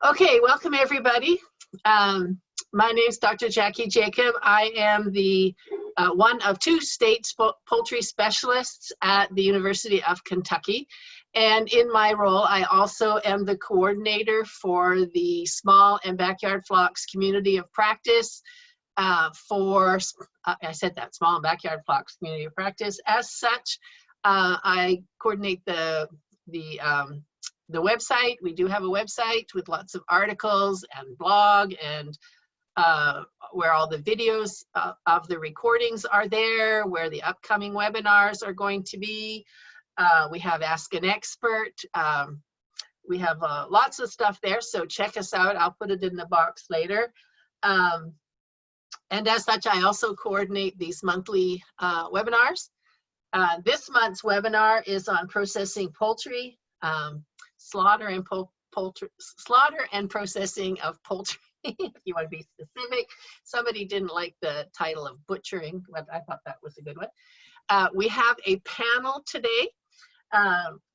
Okay, welcome everybody. My name is Dr. Jackie Jacob. I am the one of two state poultry specialists at the University of Kentucky. And in my role, I also am the coordinator for the Small and Backyard Flocks Community of Practice I said that, Small and Backyard Flocks Community of Practice. As such, I coordinate the website. We do have a website with lots of articles and blog and where all the videos of the recordings are there, where the upcoming webinars are going to be. We have Ask an Expert. We have lots of stuff there, so check us out. I'll put it in the box later. And as such, I also coordinate these monthly webinars. This month's webinar is on processing poultry. Slaughter and processing of poultry, if you want to be specific. Somebody didn't like the title of butchering, but I thought that was a good one. We have a panel today.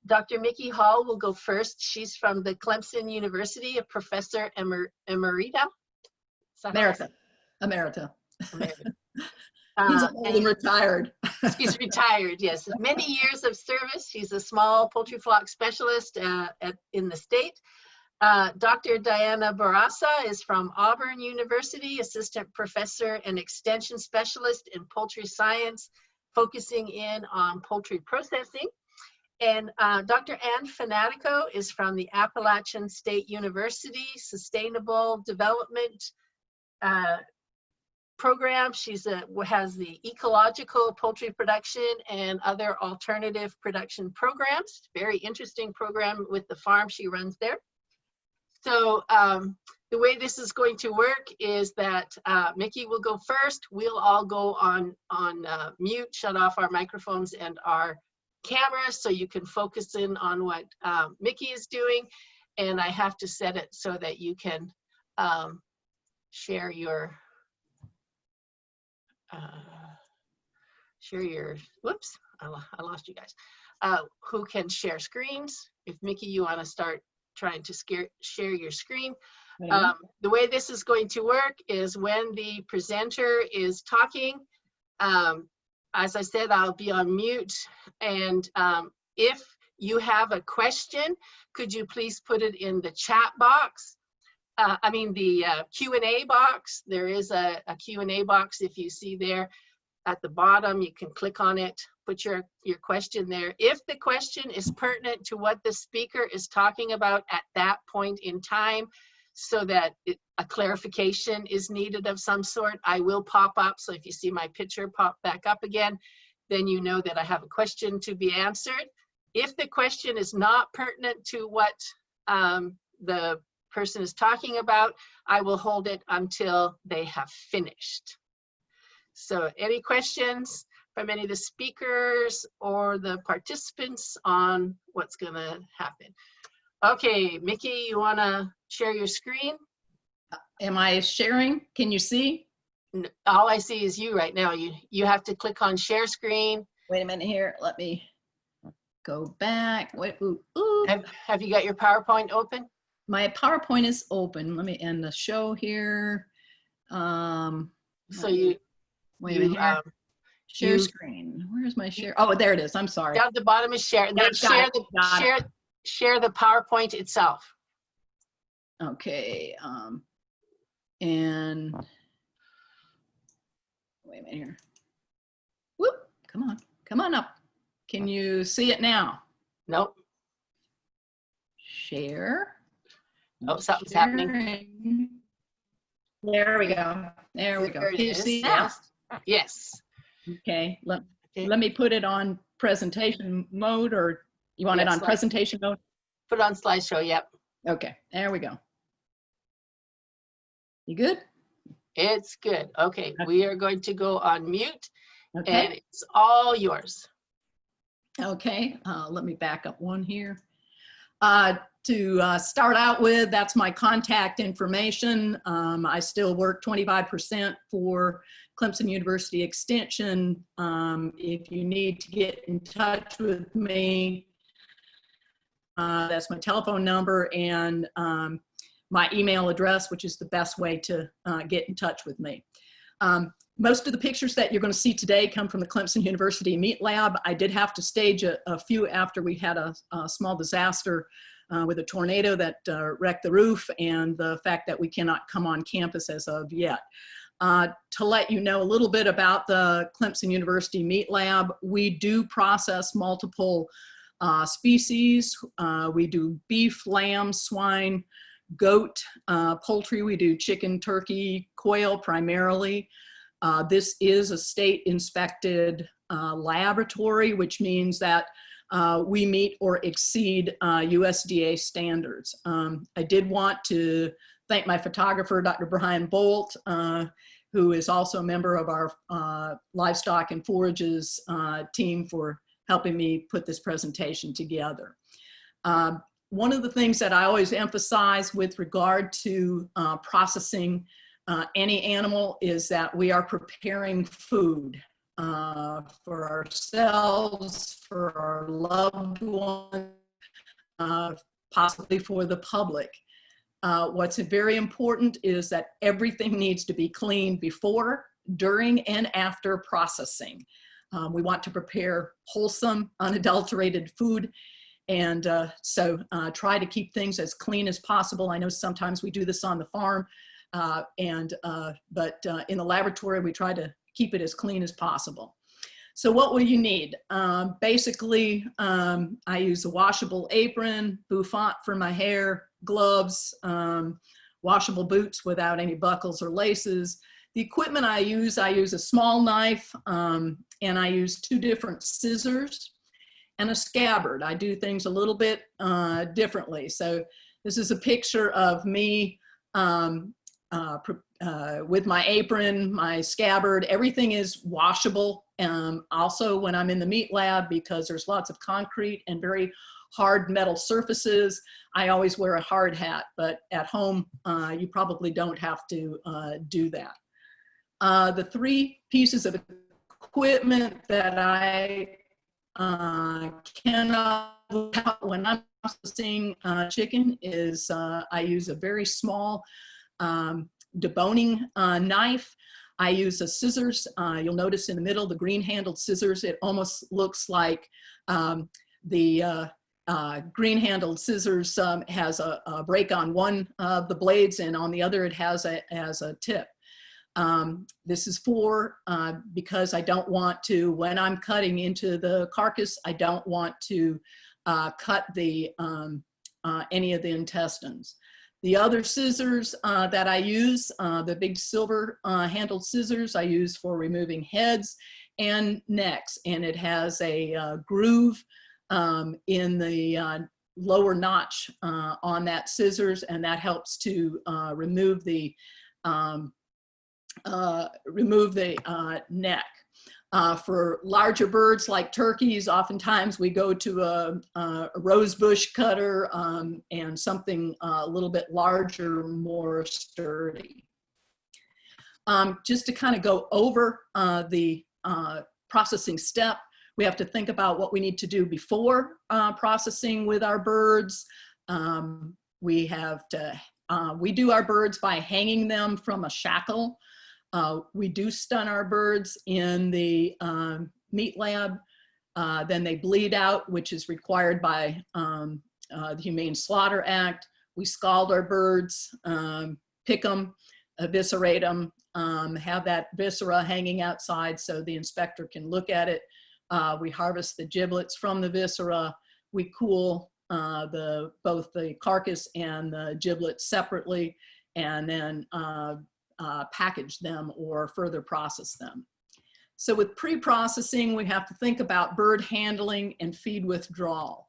Dr. Mickey Hall will go first. She's from the Clemson University, a professor emerita. Emerita. He's old and retired. She's retired, yes. Many years of service. She's a small poultry flock specialist in the state. Dr. Dianna Bourassa is from Auburn University, assistant professor and extension specialist in poultry science, focusing in on poultry processing. And Dr. Fanatico is from the Appalachian State University Sustainable Development program. She has the ecological poultry production and other alternative production programs. Very interesting program with the farm she runs there. So the way this is going to work is that Mickey will go first. We'll all go on mute, shut off our microphones and our cameras so you can focus in on what Mickey is doing. And I have to set it so that you can share your whoops, I lost you guys. Who can share screens? If Mickey, you want to start trying to share your screen. The way this is going to work is when the presenter is talking, as I said, I'll be on mute. And if you have a question, could you please put it in the chat box? The Q&A box. There is a Q&A box. If you see there at the bottom, you can click on it, put your question there. If the question is pertinent to what the speaker is talking about at that point in time, so that a clarification is needed of some sort, I will pop up. So if you see my picture pop back up again, then you know that I have a question to be answered. If the question is not pertinent to what the person is talking about, I will hold it until they have finished. So any questions from any of the speakers or the participants on what's going to happen? Okay, Mickey, you want to share your screen? Am I sharing? Can you see? All I see is you right now. You have to click on share screen. Wait a minute here. Let me go back. Wait, ooh. Have you got your PowerPoint open? My PowerPoint is open. Let me end the show here. So you wait a minute here. Share screen. Where's my share? Oh, there it is. I'm sorry. Down at the bottom is share. And then share the PowerPoint itself. Okay. And wait a minute here. Whoop! Come on up. Can you see it now? Nope. Share. Oh, something's happening. There we go. There we go. Can you see now? Yes. Okay. Let me put it on presentation mode, or you want it on presentation mode? Put it on slideshow, yep. Okay, there we go. You good? It's good. Okay, we are going to go on mute, okay. And it's all yours. Okay, let me back up one here. To start out with, that's my contact information. I still work 25% for Clemson University Extension. If you need to get in touch with me, that's my telephone number. And my email address, which is the best way to get in touch with me. Most of the pictures that you're going to see today come from the Clemson University Meat Lab. I did have to stage a few after we had a small disaster with a tornado that wrecked the roof, and the fact that we cannot come on campus as of yet. To let you know a little bit about the Clemson University Meat Lab, we do process multiple species. We do beef, lamb, swine, goat, poultry. We do chicken, turkey, quail primarily. This is a state inspected laboratory, which means that we meet or exceed USDA standards. I did want to thank my photographer, Dr. Brian Bolt, who is also a member of our livestock and forages team, for helping me put this presentation together. One of the things that I always emphasize with regard to processing any animal is that we are preparing food for ourselves, for our loved ones, possibly for the public. What's very important is that everything needs to be cleaned before, during, and after processing. We want to prepare wholesome, unadulterated food, and so try to keep things as clean as possible. I know sometimes we do this on the farm, but in the laboratory we try to keep it as clean as possible. So what will you need? Basically, I use a washable apron, bouffant for my hair, gloves, washable boots without any buckles or laces. The equipment I use a small knife, and I use 2 different scissors and a scabbard. I do things a little bit differently. So this is a picture of me with my apron, my scabbard. Everything is washable. Also when I'm in the meat lab, because there's lots of concrete and very hard metal surfaces, I always wear a hard hat, but at home you probably don't have to do that. The 3 pieces of equipment that I cannot without when I'm processing chicken is I use a very small deboning knife. I use a scissors. You'll notice in the middle, the green handled scissors, it almost looks like the green handled scissors has a break on one of the blades, and on the other it has a tip. This is for, because I don't want to, when I'm cutting into the carcass, I don't want to cut the, any of the intestines. The other scissors that I use, the big silver handled scissors, I use for removing heads and necks, and it has a groove in the lower notch on that scissors, and that helps to remove the neck. For larger birds like turkeys, oftentimes we go to a rose bush cutter and something a little bit larger, more sturdy. Just to kind of go over the processing step, we have to think about what we need to do before processing with our birds. We do our birds by hanging them from a shackle. We do stun our birds in the meat lab. Then they bleed out, which is required by the Humane Slaughter Act. We scald our birds, pick them, eviscerate them, have that viscera hanging outside so the inspector can look at it. We harvest the giblets from the viscera. We cool both the carcass and the giblets separately, and then package them or further process them. So with pre-processing, we have to think about bird handling and feed withdrawal.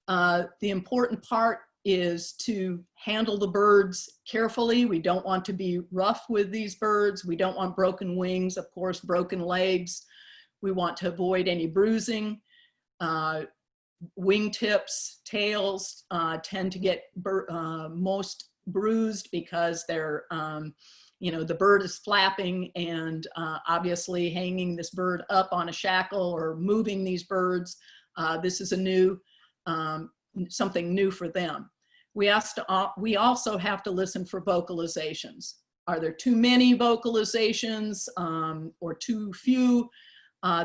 The important part is to handle the birds carefully. We don't want to be rough with these birds. We don't want broken wings, of course, broken legs. We want to avoid any bruising. Wingtips, tails tend to get most bruised because they're the bird is flapping, and obviously hanging this bird up on a shackle or moving these birds. This is something new for them. we also have to listen for vocalizations. Are there too many vocalizations or too few?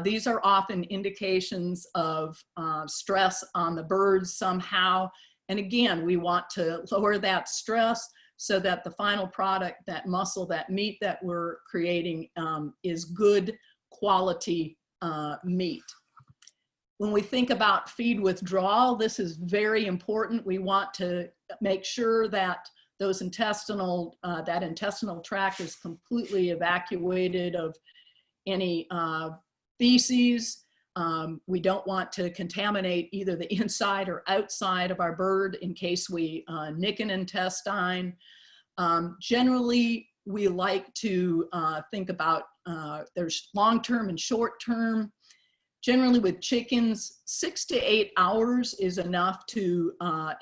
These are often indications of stress on the birds somehow. And again, we want to lower that stress so that the final product, that muscle, that meat that we're creating is good quality meat. When we think about feed withdrawal, this is very important. We want to make sure that those intestinal tract is completely evacuated of any feces. We don't want to contaminate either the inside or outside of our bird in case we nick an intestine. Generally, we like to think about, there's long-term and short-term. Generally with chickens, 6 to 8 hours is enough to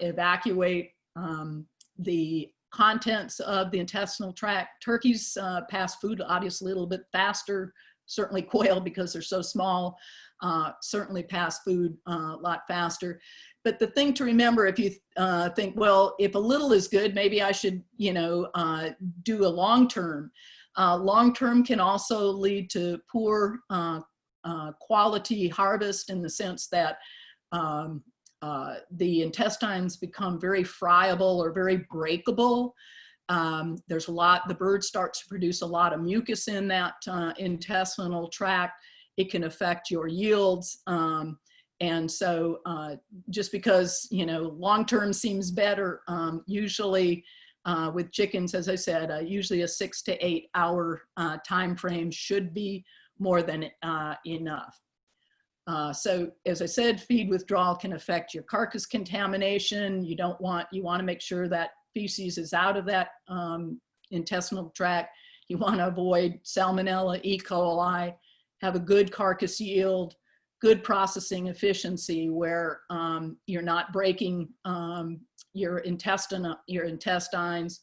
evacuate the contents of the intestinal tract. Turkeys pass food obviously a little bit faster, certainly quail because they're so small, certainly pass food a lot faster. But the thing to remember, if you think, well, if a little is good, maybe I should, do a long-term. Long-term can also lead to poor quality harvest in the sense that the intestines become very friable or very breakable. The bird starts to produce a lot of mucus in that intestinal tract. It can affect your yields. And so just because, long-term seems better, usually with chickens, as I said, usually a 6 to 8 hour time frame should be more than enough. So as I said, feed withdrawal can affect your carcass contamination. You want to make sure that feces is out of that intestinal tract. You want to avoid Salmonella, E. coli, have a good carcass yield, good processing efficiency where you're not breaking your intestines.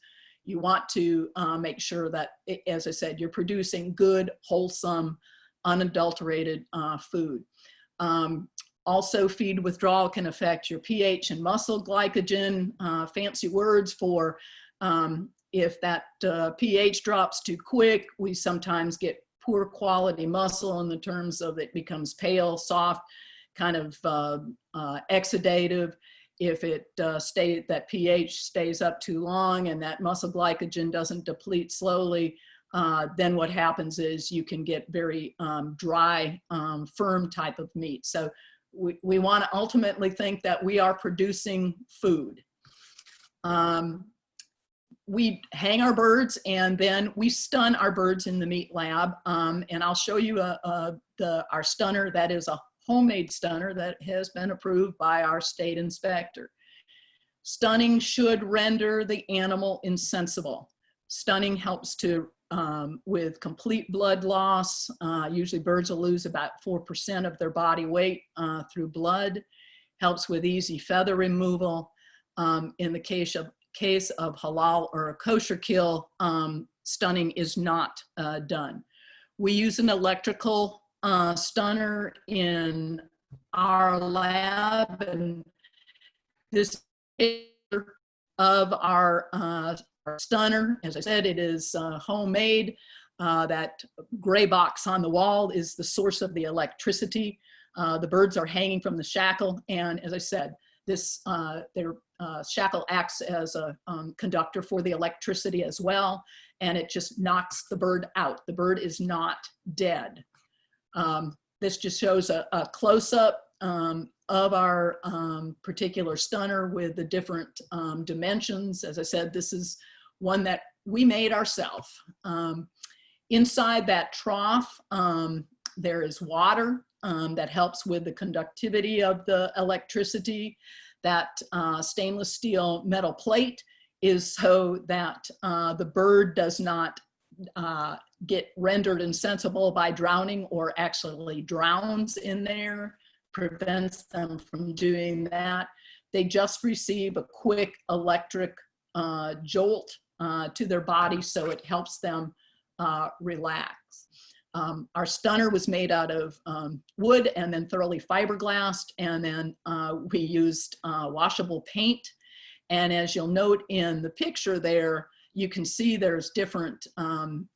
You want to make sure that, as I said, you're producing good, wholesome, unadulterated food. Also, feed withdrawal can affect your pH and muscle glycogen, fancy words for if that pH drops too quick, we sometimes get poor quality muscle in the terms of it becomes pale, soft, kind of exudative. If that pH stays up too long and that muscle glycogen doesn't deplete slowly, then what happens is you can get very dry, firm type of meat. So we want to ultimately think that we are producing food. We hang our birds and then we stun our birds in the meat lab. And I'll show you our stunner that is a homemade stunner that has been approved by our state inspector. Stunning should render the animal insensible. Stunning helps to with complete blood loss. Usually birds will lose about 4% of their body weight through blood. Helps with easy feather removal. In the case of halal or a kosher kill, stunning is not done. We use an electrical stunner in our lab, and this picture of our stunner, as I said, it is homemade. That gray box on the wall is the source of the electricity. The birds are hanging from the shackle, and as I said, their shackle acts as a conductor for the electricity as well, and it just knocks the bird out. The bird is not dead. This just shows a close-up of our particular stunner with the different dimensions. As I said, this is one that we made ourselves. Inside that trough, there is water that helps with the conductivity of the electricity. That stainless steel metal plate is so that the bird does not get rendered insensible by drowning or actually drowns in there, prevents them from doing that. They just receive a quick electric jolt to their body, so it helps them relax. Our stunner was made out of wood and then thoroughly fiberglassed, and then we used washable paint. And as you'll note in the picture there, you can see there's different,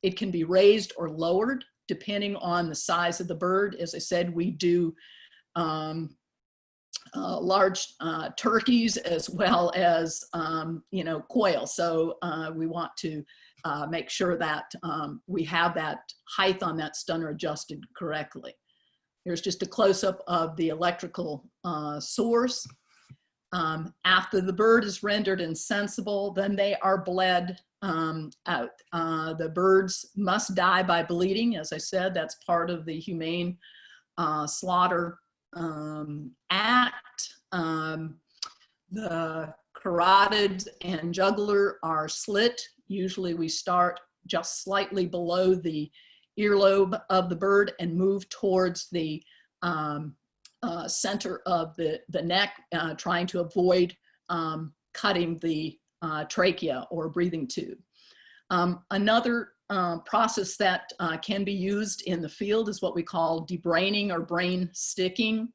it can be raised or lowered depending on the size of the bird. As I said, we do large turkeys as well as, you know, quail. So we want to make sure that we have that height on that stunner adjusted correctly. Here's just a close-up of the electrical source. After the bird is rendered insensible, then they are bled out. The birds must die by bleeding. As I said, that's part of the Humane Slaughter Act. The carotid and jugular are slit. Usually we start just slightly below the earlobe of the bird and move towards the center of the neck, trying to avoid cutting the trachea or breathing tube. Another process that can be used in the field is what we call debraining or brain sticking.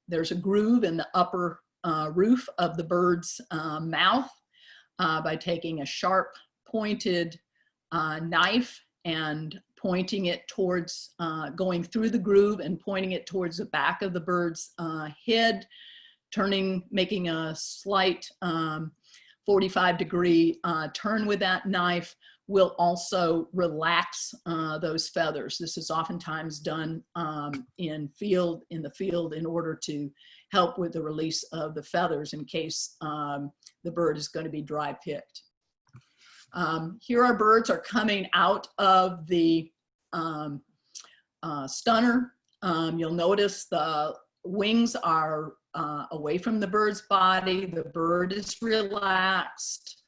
There's a groove in the upper roof of the bird's mouth by taking a sharp pointed knife and pointing it towards, going through the groove and pointing it towards the back of the bird's head, making a slight 45-degree turn with that knife will also relax those feathers. This is oftentimes done in the field in order to help with the release of the feathers in case the bird is going to be dry picked. Here our birds are coming out of the stunner. You'll notice the wings are away from the bird's body. The bird is relaxed.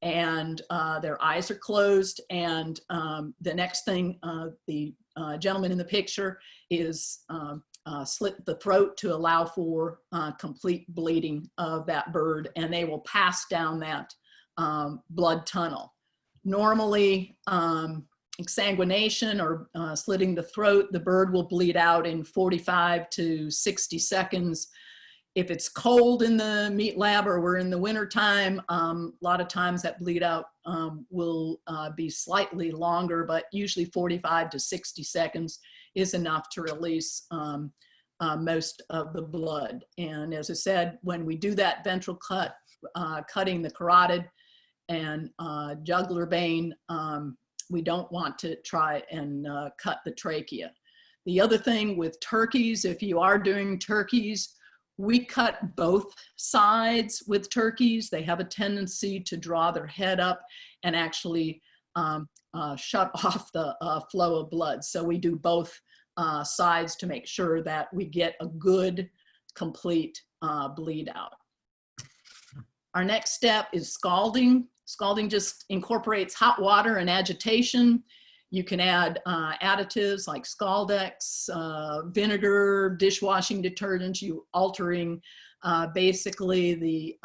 And their eyes are closed. And the next thing, the gentleman in the picture is slit the throat to allow for complete bleeding of that bird, and they will pass down that blood tunnel. Normally, exsanguination or slitting the throat, the bird will bleed out in 45 to 60 seconds. If it's cold in the meat lab or we're in the winter time, a lot of times that bleed out will be slightly longer, but usually 45 to 60 seconds is enough to release most of the blood. And as I said, when we do that ventral cut, cutting the carotid and jugular vein, we don't want to try and cut the trachea. The other thing with turkeys, if you are doing turkeys, we cut both sides with turkeys. They have a tendency to draw their head up and actually shut off the flow of blood. So we do both sides to make sure that we get a good, complete bleed out. Our next step is scalding. Scalding just incorporates hot water and agitation. You can add additives like Scaldex, vinegar, dishwashing detergents, you altering basically the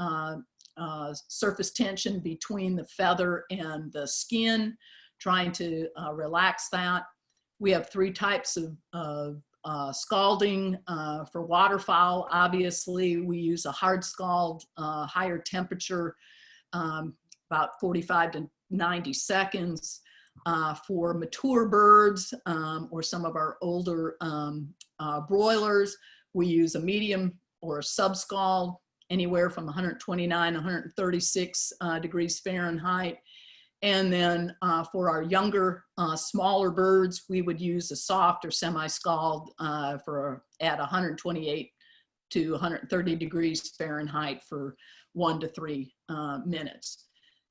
surface tension between the feather and the skin, trying to relax that. We have 3 types of scalding. For waterfowl, obviously, we use a hard scald, higher temperature, about 45 to 90 seconds. For mature birds or some of our older broilers, we use a medium or a sub-scald, anywhere from 129 to 136 degrees Fahrenheit. And then for our younger, smaller birds, we would use a soft or semi-scald at 128 to 130 degrees Fahrenheit for 1 to 3 minutes.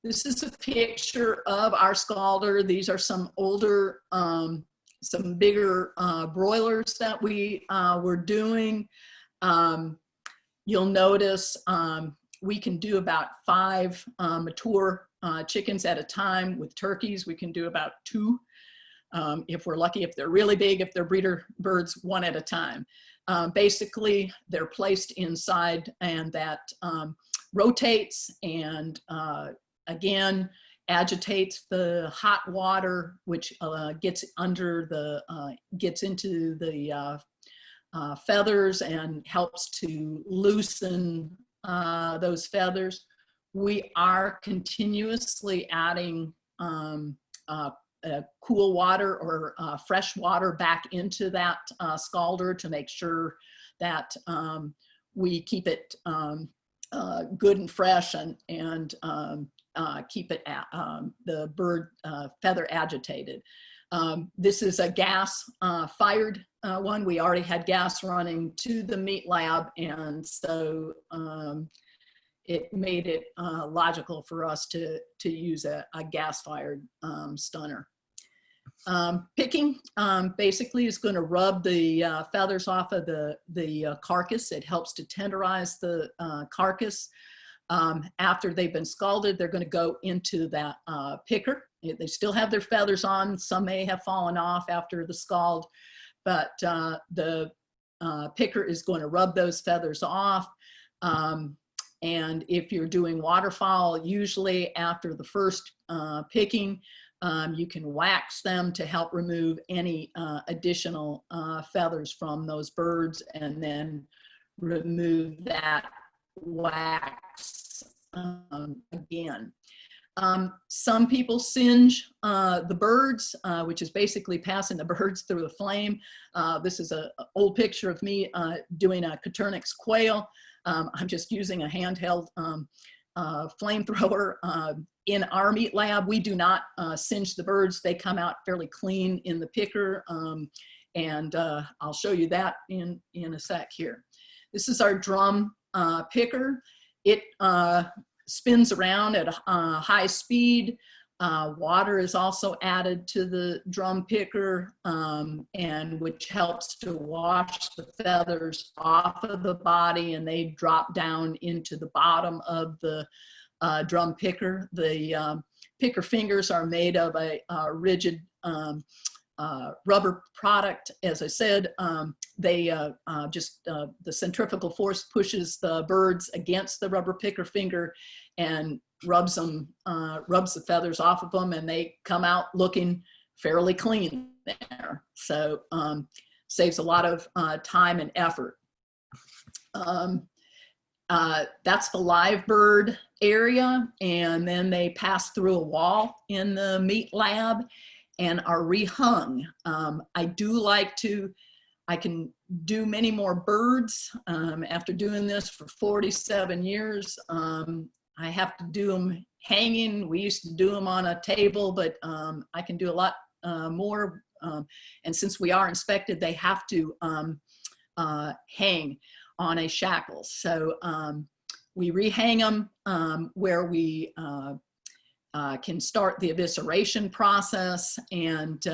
This is a picture of our scalder. These are some older, some bigger broilers that we were doing. You'll notice we can do about 5 mature chickens at a time. With turkeys, we can do about 2. If we're lucky, if they're really big, if they're breeder birds, 1 at a time. Basically, they're placed inside, and that rotates and again, agitates the hot water, which gets into the feathers and helps to loosen those feathers. We are continuously adding cool water or fresh water back into that scalder to make sure that we keep it good and fresh and keep it the bird feather agitated. This is a gas fired one. We already had gas running to the meat lab, and so it made it logical for us to use a gas-fired stunner. Picking basically is going to rub the feathers off of the carcass. It helps to tenderize the carcass. After they've been scalded, they're going to go into that picker. They still have their feathers on. Some may have fallen off after the scald, but the picker is going to rub those feathers off. And if you're doing waterfowl, usually after the first picking, you can wax them to help remove any additional feathers from those birds, and then remove that wax again. Some people singe the birds, which is basically passing the birds through the flame. This is an old picture of me doing a Coturnix quail. I'm just using a handheld flamethrower. In our meat lab, we do not singe the birds. They come out fairly clean in the picker, and I'll show you that in a sec here. This is our drum picker. It spins around at a high speed. Water is also added to the drum picker, and which helps to wash the feathers off of the body, and they drop down into the bottom of the drum picker. The picker fingers are made of a rigid rubber product. As I said, they the centrifugal force pushes the birds against the rubber picker finger and rubs the feathers off of them, and they come out looking fairly clean there. So saves a lot of time and effort. That's the live bird area, and then they pass through a wall in the meat lab and are rehung. I can do many more birds. After doing this for 47 years, I have to do them hanging. We used to do them on a table, but I can do a lot more. And since we are inspected, they have to hang on a shackle. So we rehang them where we can start the evisceration process. And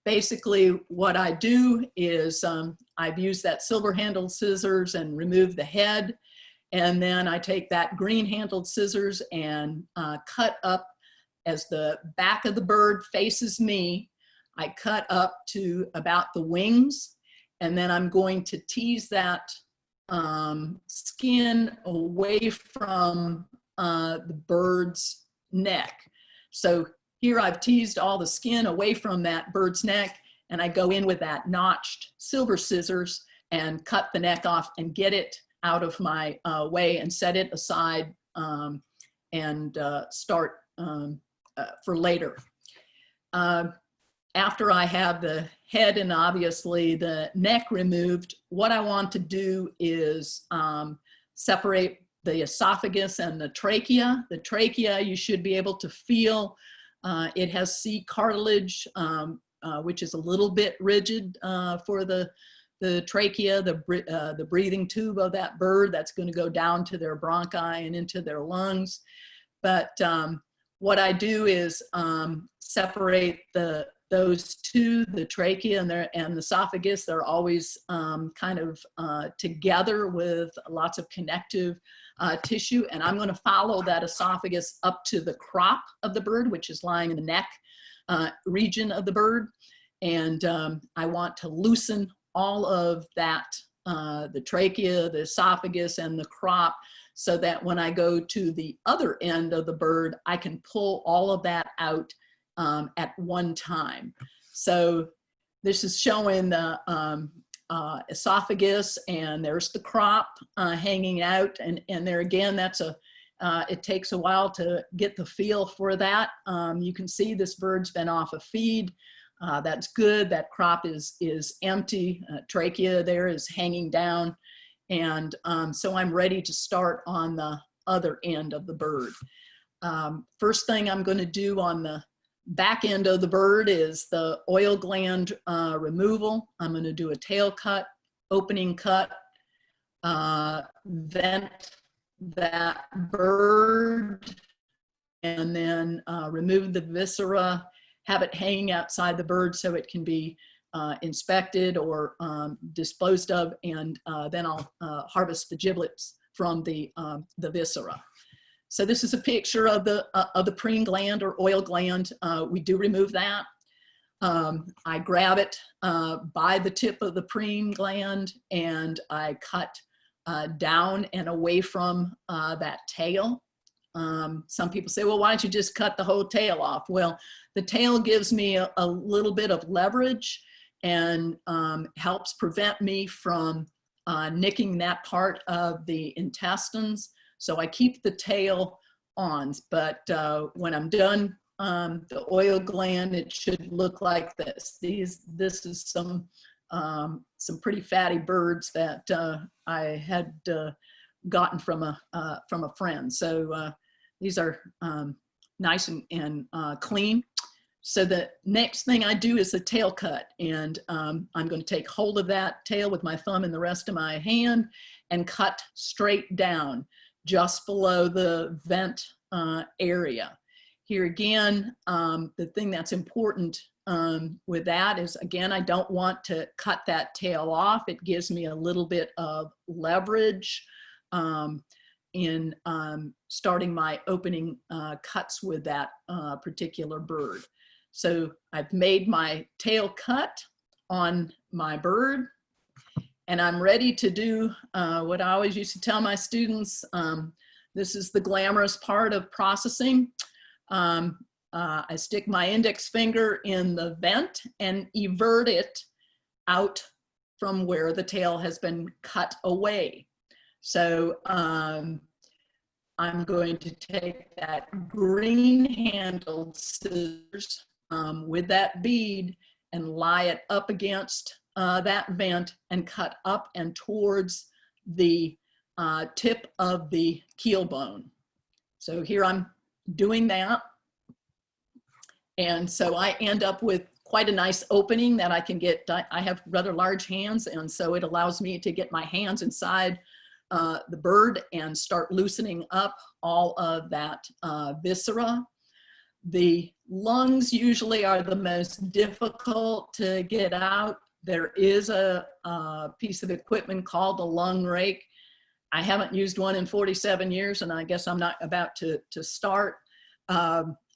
basically what I do is I've used that silver handled scissors and remove the head. And then I take that green handled scissors and cut up as the back of the bird faces me. I cut up to about the wings, and then I'm going to tease that skin away from the bird's neck. So here I've teased all the skin away from that bird's neck, and I go in with that notched silver scissors and cut the neck off and get it out of my way and set it aside and start for later. After I have the head and obviously the neck removed, what I want to do is separate the esophagus and the trachea. The trachea, you should be able to feel. It has sea cartilage, which is a little bit rigid for the trachea, the breathing tube of that bird that's going to go down to their bronchi and into their lungs. But what I do is separate those two, the trachea and the esophagus. They're always kind of together with lots of connective tissue. And I'm going to follow that esophagus up to the crop of the bird, which is lying in the neck region of the bird. And I want to loosen all of that, the trachea, the esophagus, and the crop, so that when I go to the other end of the bird, I can pull all of that out at one time. So this is showing the esophagus, and there's the crop hanging out. And there again, that's it takes a while to get the feel for that. You can see this bird's been off a feed. That's good. That crop is empty. Trachea there is hanging down. And so I'm ready to start on the other end of the bird. First thing I'm going to do on the back end of the bird is the oil gland removal. I'm going to do a tail cut, opening cut, vent that bird, and then remove the viscera, have it hanging outside the bird so it can be inspected or disposed of, and then I'll harvest the giblets from the viscera. So this is a picture of the preen gland or oil gland. We do remove that. I grab it by the tip of the preen gland, and I cut down and away from that tail. Some people say, well, why don't you just cut the whole tail off? Well, the tail gives me a little bit of leverage and helps prevent me from nicking that part of the intestines. So I keep the tail on, but when I'm done the oil gland, it should look like this. This is some pretty fatty birds that I had gotten from a friend. So these are nice and clean. So the next thing I do is a tail cut, and I'm going to take hold of that tail with my thumb and the rest of my hand and cut straight down just below the vent area. Here again, the thing that's important with that is, again, I don't want to cut that tail off. It gives me a little bit of leverage in starting my opening cuts with that particular bird. So I've made my tail cut on my bird, and I'm ready to do what I always used to tell my students. This is the glamorous part of processing. I stick my index finger in the vent and evert it out from where the tail has been cut away. So I'm going to take that green handled scissors with that bead and lie it up against that vent and cut up and towards the tip of the keel bone. So here I'm doing that. And so I end up with quite a nice opening that I can get. I have rather large hands, and so it allows me to get my hands inside the bird and start loosening up all of that viscera. The lungs usually are the most difficult to get out. There is a piece of equipment called a lung rake. I haven't used one in 47 years, and I guess I'm not about to start.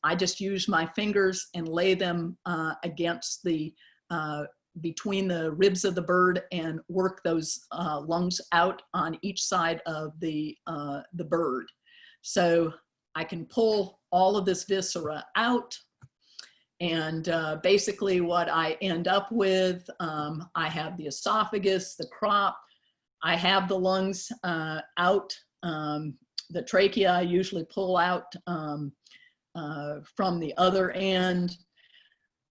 I just use my fingers and lay them against the, between the ribs of the bird and work those lungs out on each side of the bird. So I can pull all of this viscera out. And basically what I end up with, I have the esophagus, the crop, I have the lungs out, the trachea I usually pull out from the other end.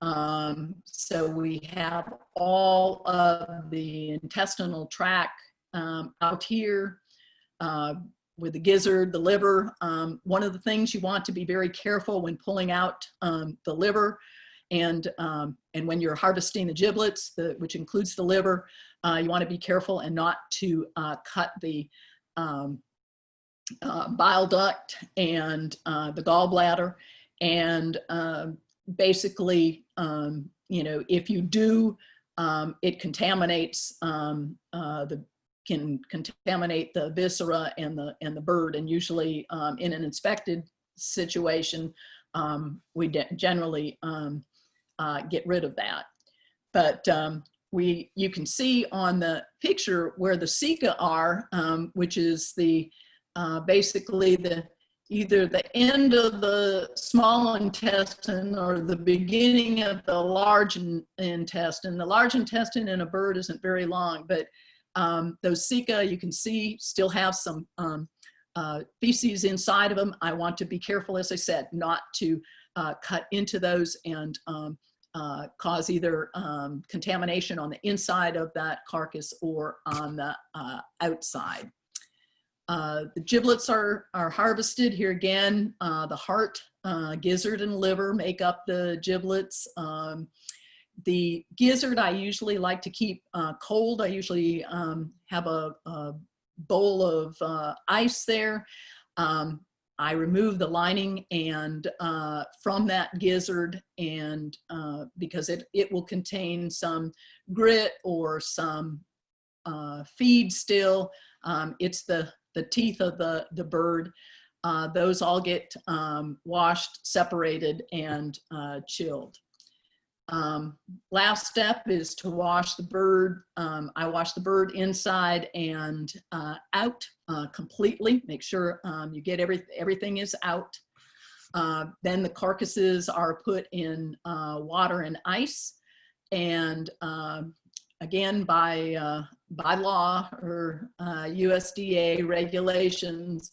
So we have all of the intestinal tract out here with the gizzard, the liver. One of the things you want to be very careful when pulling out the liver and when you're harvesting the giblets, which includes the liver, you want to be careful and not to cut the bile duct and the gallbladder. And basically, you know, if you do, it contaminates can contaminate the viscera and the bird. And usually, in an inspected situation, we generally get rid of that. But you can see on the picture where the ceca are, which is the basically the either the end of the small intestine or the beginning of the large intestine. The large intestine in a bird isn't very long, but those ceca, you can see, still have some feces inside of them. I want to be careful, as I said, not to cut into those and cause either contamination on the inside of that carcass or on the outside. The giblets are harvested. Here again, the heart, gizzard, and liver make up the giblets. The gizzard I usually like to keep cold. I usually have a bowl of ice there. I remove the lining and from that gizzard, and because it will contain some grit or some feed still. It's the teeth of the bird. Those all get washed, separated, and chilled. Last step is to wash the bird. I wash the bird inside and out completely. Make sure you get everything is out. Then the carcasses are put in water and ice, and again, by law or USDA regulations,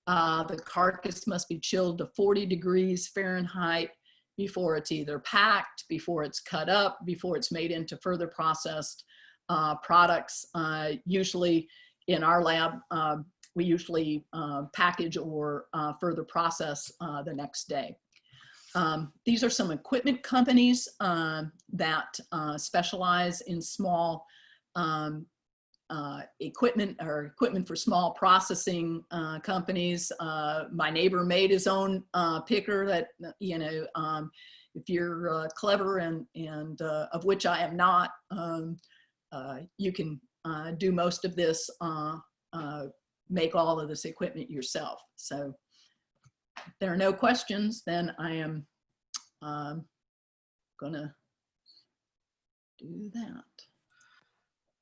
the carcass must be chilled to 40 degrees Fahrenheit before it's either packed, before it's cut up, before it's made into further processed products. Usually in our lab, we usually package or further process the next day. These are some equipment companies that specialize in small equipment for small processing companies. My neighbor made his own picker that, you know, if you're clever and of which I am not, you can do most of this, make all of this equipment yourself. So if there are no questions, then I am gonna do that.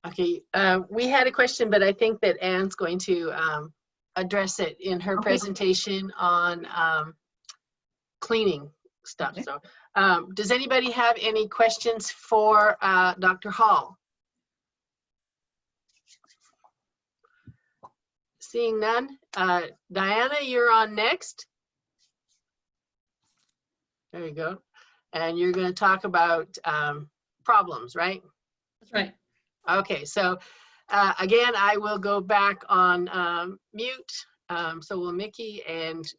Okay, we had a question, but I think that Anne's going to address it in her presentation on cleaning stuff. Okay. So does anybody have any questions for Dr. Hall? Seeing none. Diana, you're on next. There you go. And you're going to talk about problems, right? That's right. Okay, so again, I will go back on mute. So will Mickey, and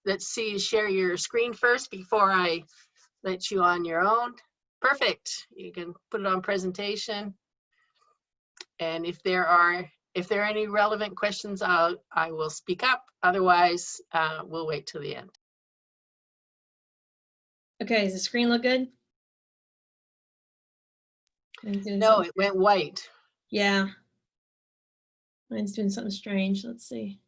let's see, share your screen first before I let you on your own. Perfect. You can put it on presentation. And if there are any relevant questions, I will speak up. Otherwise, we'll wait till the end. Okay, does the screen look good? No, it went white. Yeah. Mine's doing something strange. Let's see.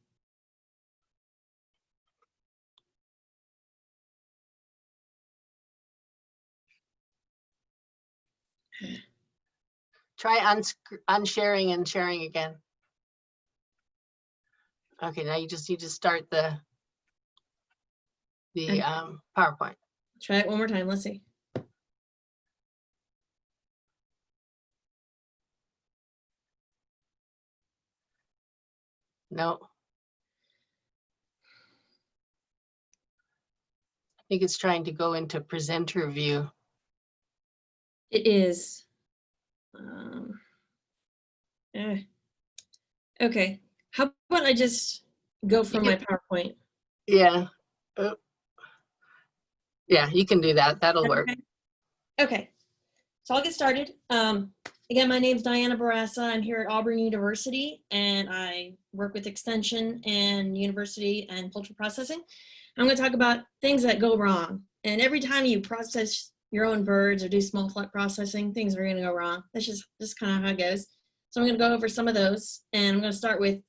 Try unsharing and sharing again. Okay, now you just need to start the PowerPoint. Try it one more time. Let's see. No. I think it's trying to go into presenter view. It is. Okay. How about I just go from my PowerPoint? Yeah. Yeah, you can do that. That'll work. Okay. So I'll get started. Again, my name is Dianna Bourassa. I'm here at Auburn University, and I work with Extension and University and poultry processing. I'm going to talk about things that go wrong. And every time you process your own birds or do small flock processing, things are going to go wrong. That's just kind of how it goes. So I'm going to go over some of those, and I'm going to start with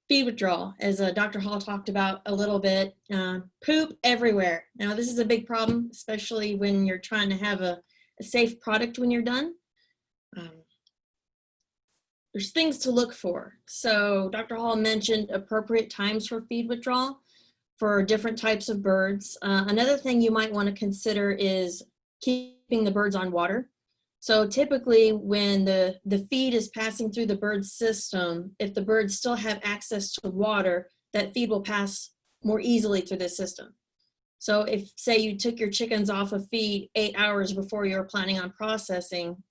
feed withdrawal, as Dr. Hall talked about a little bit. Poop everywhere. Now, this is a big problem, especially when you're trying to have a safe product when you're done. there's things to look for. So Dr. Hall mentioned appropriate times for feed withdrawal for different types of birds. Another thing you might want to consider is keeping the birds on water. So typically when the feed is passing through the bird's system, if the birds still have access to water, that feed will pass more easily through the system. So if, say, you took your chickens off of feed 8 hours before you were planning on processing,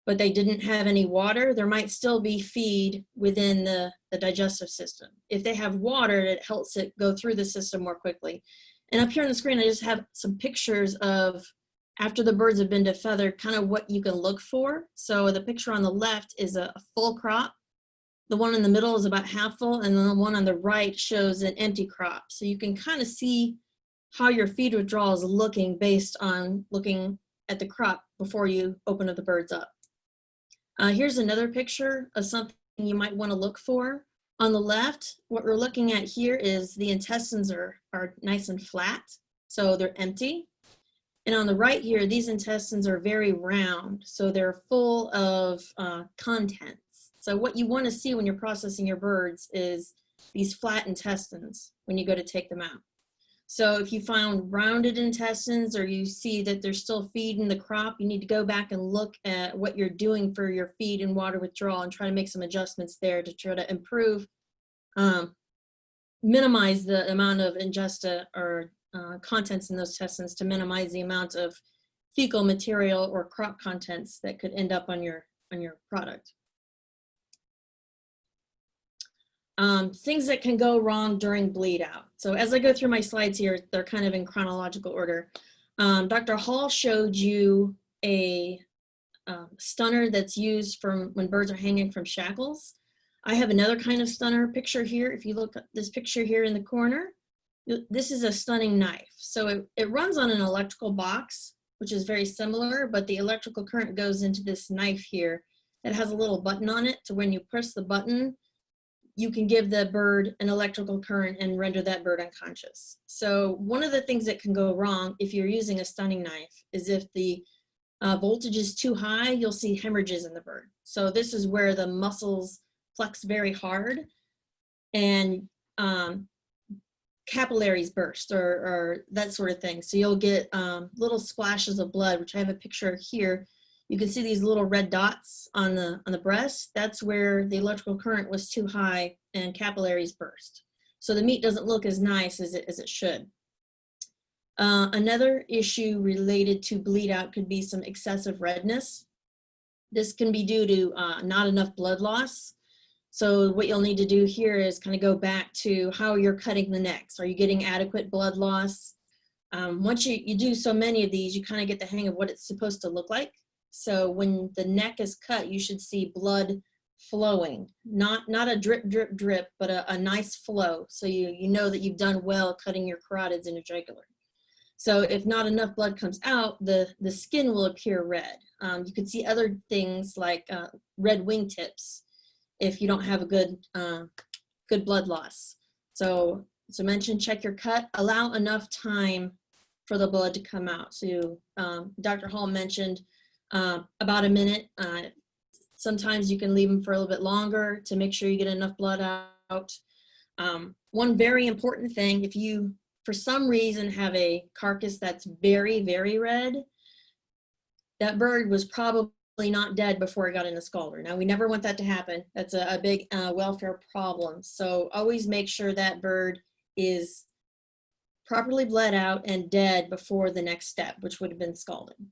but they didn't have any water, there might still be feed within the digestive system. If they have water, it helps it go through the system more quickly. And up here on the screen, I just have some pictures of after the birds have been defeathered, kind of what you can look for. So the picture on the left is a full crop. The one in the middle is about half full, and then the one on the right shows an empty crop. So you can kind of see how your feed withdrawal is looking based on looking at the crop before you open the birds up. Here's another picture of something you might want to look for. On the left, what we're looking at here is the intestines are nice and flat, so they're empty. And on the right here, these intestines are very round, so they're full of contents. So what you want to see when you're processing your birds is these flat intestines when you go to take them out. So if you found rounded intestines or you see that there's still feed in the crop, you need to go back and look at what you're doing for your feed and water withdrawal and try to make some adjustments there to try to improve, minimize the amount of ingesta or contents in those intestines to minimize the amount of fecal material or crop contents that could end up on your product. Things that can go wrong during bleed out. So as I go through my slides here, they're kind of in chronological order. Dr. Hall showed you a stunner that's used from when birds are hanging from shackles. I have another kind of stunner picture here. If you look at this picture here in the corner, this is a stunning knife. So it runs on an electrical box, which is very similar, but the electrical current goes into this knife here. It has a little button on it, so when you press the button, you can give the bird an electrical current and render that bird unconscious. So one of the things that can go wrong if you're using a stunning knife is if the voltage is too high, you'll see hemorrhages in the bird. So this is where the muscles flex very hard and capillaries burst or that sort of thing. So you'll get little splashes of blood, which I have a picture here. You can see these little red dots on the breast. That's where the electrical current was too high and capillaries burst. So the meat doesn't look as nice as it should. Another issue related to bleed out could be some excessive redness. This can be due to not enough blood loss. So what you'll need to do here is kind of go back to how you're cutting the necks. Are you getting adequate blood loss? Once you do so many of these, you kind of get the hang of what it's supposed to look like. So when the neck is cut, you should see blood flowing, not a drip, drip, drip, but a nice flow. So you know that you've done well cutting your carotids and your jugular. So if not enough blood comes out, the skin will appear red. You could see other things like red wingtips if you don't have a good blood loss. So mention, check your cut, allow enough time for the blood to come out. So Dr. Hall mentioned about a minute. Sometimes you can leave them for a little bit longer to make sure you get enough blood out. One very important thing, if you for some reason have a carcass that's very, very red, that bird was probably not dead before it got in the scalder. Now, we never want that to happen. That's a big welfare problem. So always make sure that bird is properly bled out and dead before the next step, which would have been scalding.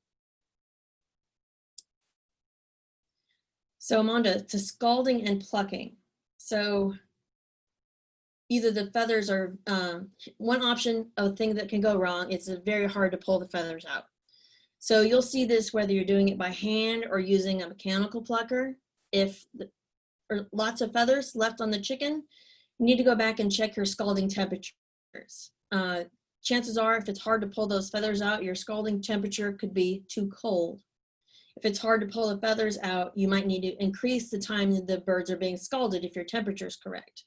So I'm on to scalding and plucking. So either the feathers are, one option of thing that can go wrong, it's very hard to pull the feathers out. So you'll see this whether you're doing it by hand or using a mechanical plucker. If there are lots of feathers left on the chicken, you need to go back and check your scalding temperatures. Chances are, if it's hard to pull those feathers out, your scalding temperature could be too cold. If it's hard to pull the feathers out, you might need to increase the time that the birds are being scalded if your temperature is correct.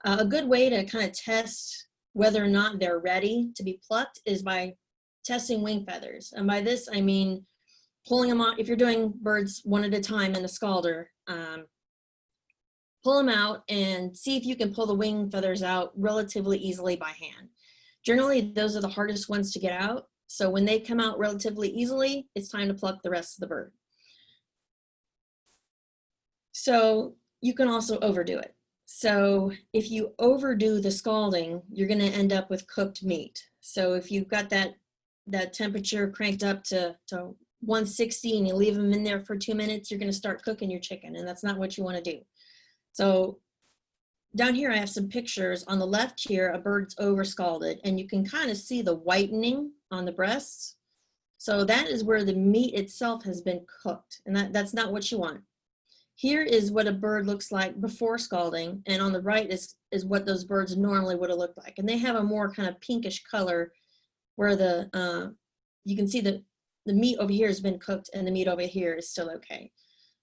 A good way to kind of test whether or not they're ready to be plucked is by testing wing feathers. And by this, I mean pulling them out. If you're doing birds one at a time in a scalder, pull them out and see if you can pull the wing feathers out relatively easily by hand. Generally, those are the hardest ones to get out. So when they come out relatively easily, it's time to pluck the rest of the bird. So you can also overdo it. So if you overdo the scalding, you're going to end up with cooked meat. So if you've got that temperature cranked up to 160 and you leave them in there for 2 minutes, you're going to start cooking your chicken, and that's not what you want to do. So down here I have some pictures. On the left here, a bird's over scalded, and you can kind of see the whitening on the breasts. So that is where the meat itself has been cooked, and that's not what you want. Here is what a bird looks like before scalding, and on the right is what those birds normally would have looked like. And they have a more kind of pinkish color where you can see the meat over here has been cooked and the meat over here is still okay.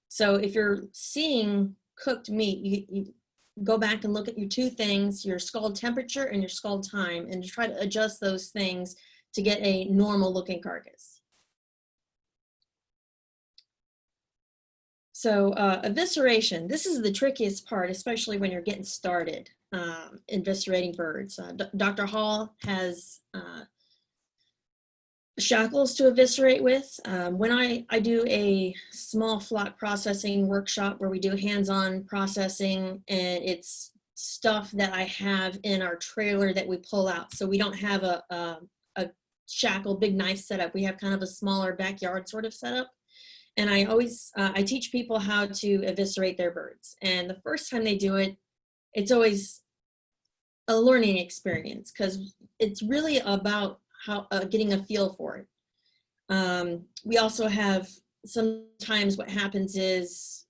So if you're seeing cooked meat, you go back and look at your two things, your scald temperature and your scald time, and try to adjust those things to get a normal looking carcass. So evisceration, this is the trickiest part, especially when you're getting started eviscerating birds. Dr. Hall has shackles to eviscerate with. When I do a small flock processing workshop where we do hands-on processing, and it's stuff that I have in our trailer that we pull out. So we don't have a shackle, big knife setup. We have kind of a smaller backyard sort of setup. And I always, I teach people how to eviscerate their birds. And the first time they do it, it's always a learning experience because it's really about how getting a feel for it. We also have sometimes what happens is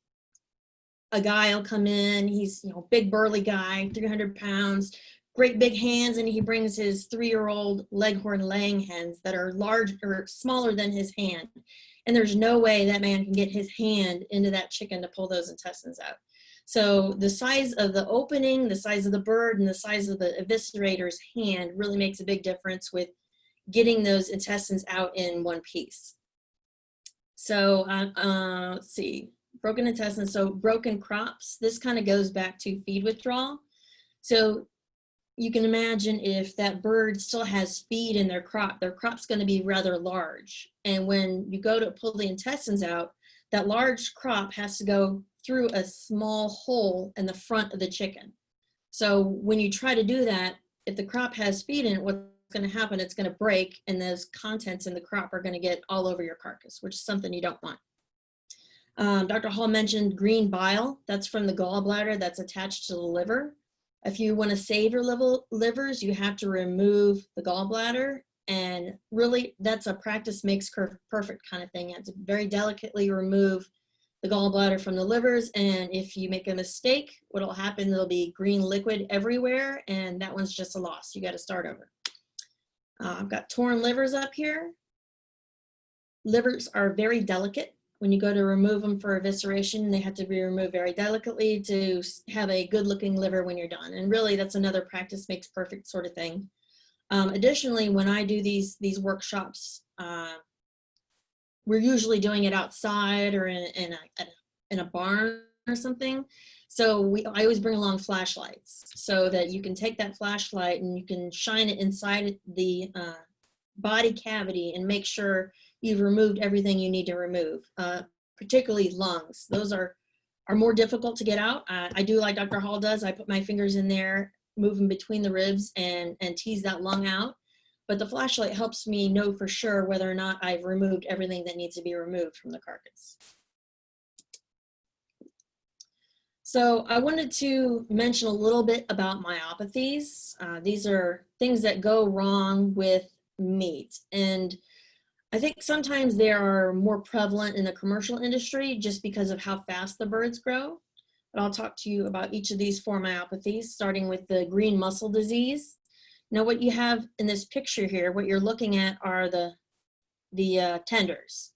a guy will come in, he's, you know, big burly guy, 300 pounds, great big hands, and he brings his 3-year-old leghorn laying hens that are large or smaller than his hand. And there's no way that man can get his hand into that chicken to pull those intestines out. So the size of the opening, the size of the bird, and the size of the eviscerator's hand really makes a big difference with getting those intestines out in one piece. So let's see, broken intestines, so broken crops. This kind of goes back to feed withdrawal. So you can imagine if that bird still has feed in their crop's going to be rather large. And when you go to pull the intestines out, that large crop has to go through a small hole in the front of the chicken. So when you try to do that, if the crop has feed in it, what's going to happen, it's going to break, and those contents in the crop are going to get all over your carcass, which is something you don't want. Dr. Hall mentioned green bile. That's from the gallbladder that's attached to the liver. If you want to save your livers, you have to remove the gallbladder, and really that's a practice makes perfect kind of thing. You have to very delicately remove the gallbladder from the livers, and if you make a mistake, what will happen, there'll be green liquid everywhere, and that one's just a loss. You got to start over. I've got torn livers up here. Livers are very delicate. When you go to remove them for evisceration, they have to be removed very delicately to have a good looking liver when you're done. And really that's another practice makes perfect sort of thing. Additionally, when I do these workshops, we're usually doing it outside or in a barn or something. So I always bring along flashlights so that you can take that flashlight and you can shine it inside the body cavity and make sure you've removed everything you need to remove, particularly lungs. Those are more difficult to get out. I do like Dr. Hall does. I put my fingers in there, move them between the ribs and tease that lung out. But the flashlight helps me know for sure whether or not I've removed everything that needs to be removed from the carcass. So I wanted to mention a little bit about myopathies. These are things that go wrong with meat. And I think sometimes they are more prevalent in the commercial industry just because of how fast the birds grow. But I'll talk to you about each of these 4 myopathies, starting with the green mussel disease. Now what you have in this picture here, what you're looking at are the tenders,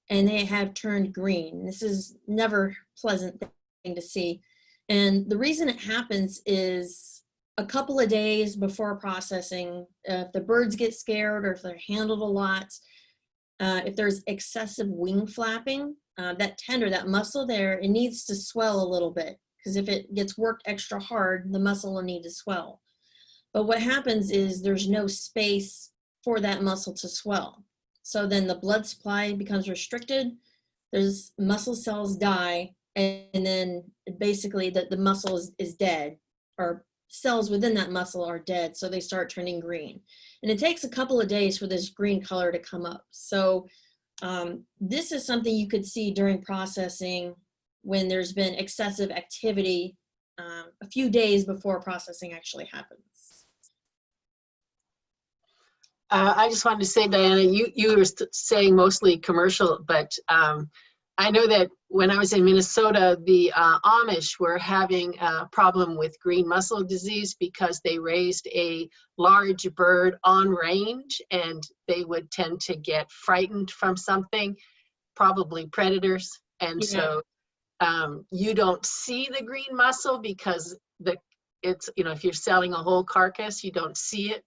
and they have turned green. This is never a pleasant thing to see. And the reason it happens is a couple of days before processing, if the birds get scared or if they're handled a lot, if there's excessive wing flapping, that tender, that muscle there, it needs to swell a little bit. because if it gets worked extra hard, the muscle will need to swell. But what happens is there's no space for that muscle to swell. So then the blood supply becomes restricted, there's muscle cells die, and then basically the muscle is dead, or cells within that muscle are dead, so they start turning green. And it takes a couple of days for this green color to come up. So this is something you could see during processing when there's been excessive activity a few days before processing actually happens. I just wanted to say, Diana, you were saying mostly commercial, but I know that when I was in Minnesota, the Amish were having a problem with green mussel disease because they raised a large bird on range, and they would tend to get frightened from something, probably predators. And so you don't see the green mussel because it's, you know, if you're selling a whole carcass, you don't see it.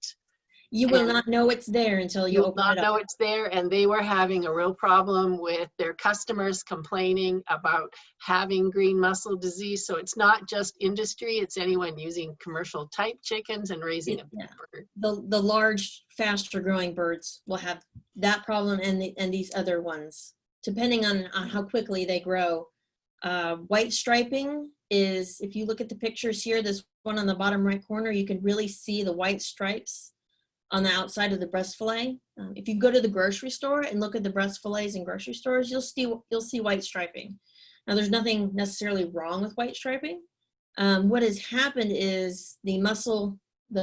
You will not know it's there until you open it up. You'll not know it's there, and they were having a real problem with their customers complaining about having green mussel disease. So it's not just industry, it's anyone using commercial type chickens and raising a bird. The large, faster growing birds will have that problem, and these other ones, depending on how quickly they grow. White striping is, if you look at the pictures here, this one on the bottom right corner, you can really see the white stripes on the outside of the breast fillet. If you go to the grocery store and look at the breast fillets in grocery stores, you'll see white striping. Now, there's nothing necessarily wrong with white striping. What has happened is the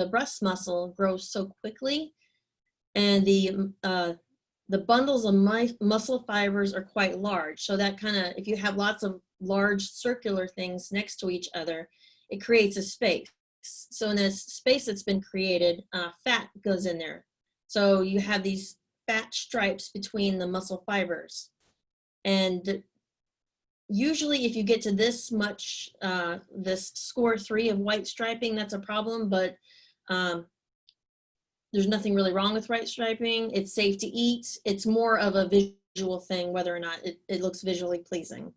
breast muscle grows so quickly, and the bundles of muscle fibers are quite large. So that kind of, if you have lots of large circular things next to each other, it creates a space. So in this space that's been created, fat goes in there. So you have these fat stripes between the muscle fibers. And usually if you get to this much, this score 3 of white striping, that's a problem, but there's nothing really wrong with white striping. It's safe to eat. It's more of a visual thing, whether or not it looks visually pleasing.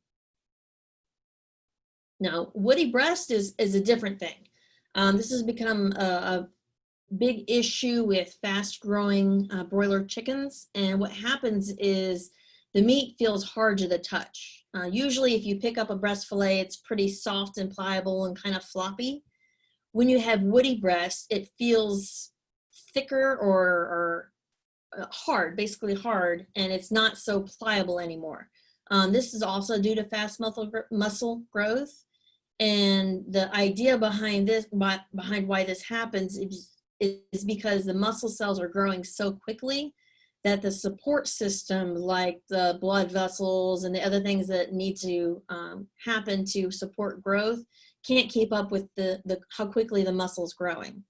Now, woody breast is a different thing. This has become a big issue with fast-growing broiler chickens, and what happens is the meat feels hard to the touch. Usually if you pick up a breast fillet, it's pretty soft and pliable and kind of floppy. When you have woody breast, it feels thicker or hard, basically hard, and it's not so pliable anymore. This is also due to fast muscle growth. And the idea behind why this happens is because the muscle cells are growing so quickly that the support system, like the blood vessels and the other things that need to happen to support growth, can't keep up with how quickly the muscle's growing.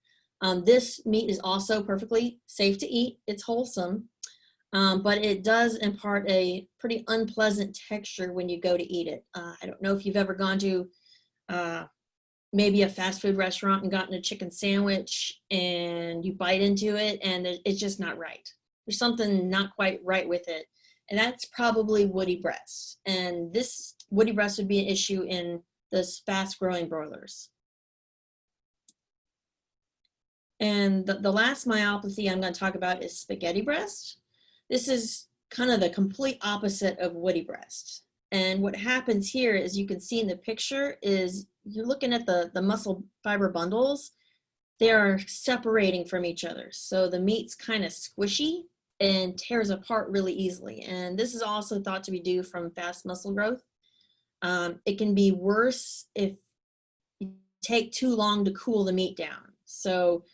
This meat is also perfectly safe to eat. It's wholesome, but it does impart a pretty unpleasant texture when you go to eat it. I don't know if you've ever gone to maybe a fast food restaurant and gotten a chicken sandwich and you bite into it and it's just not right. There's something not quite right with it. And that's probably woody breast. And this woody breast would be an issue in the fast growing broilers. And the last myopathy I'm going to talk about is spaghetti breast. This is kind of the complete opposite of woody breast. And what happens here, as you can see in the picture, is you're looking at the muscle fiber bundles. They are separating from each other. So the meat's kind of squishy and tears apart really easily. And this is also thought to be due from fast muscle growth. It can be worse if you take too long to cool the meat down. So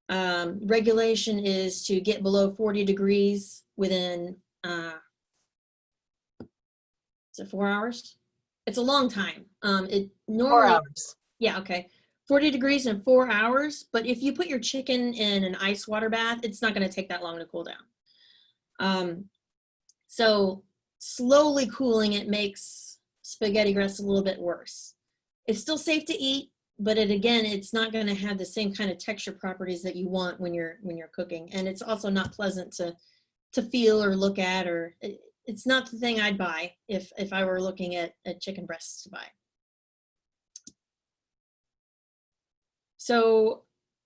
regulation is to get below 40 degrees within is it 4 hours? It's a long time. It normally 4 hours. Yeah, okay. 40 degrees in 4 hours, but if you put your chicken in an ice water bath, it's not going to take that long to cool down. So slowly cooling it makes spaghetti breast a little bit worse. It's still safe to eat, but it's not going to have the same kind of texture properties that you want when you're cooking, and it's also not pleasant to feel or look at, or it's not the thing I'd buy if I were looking at chicken breasts to buy. So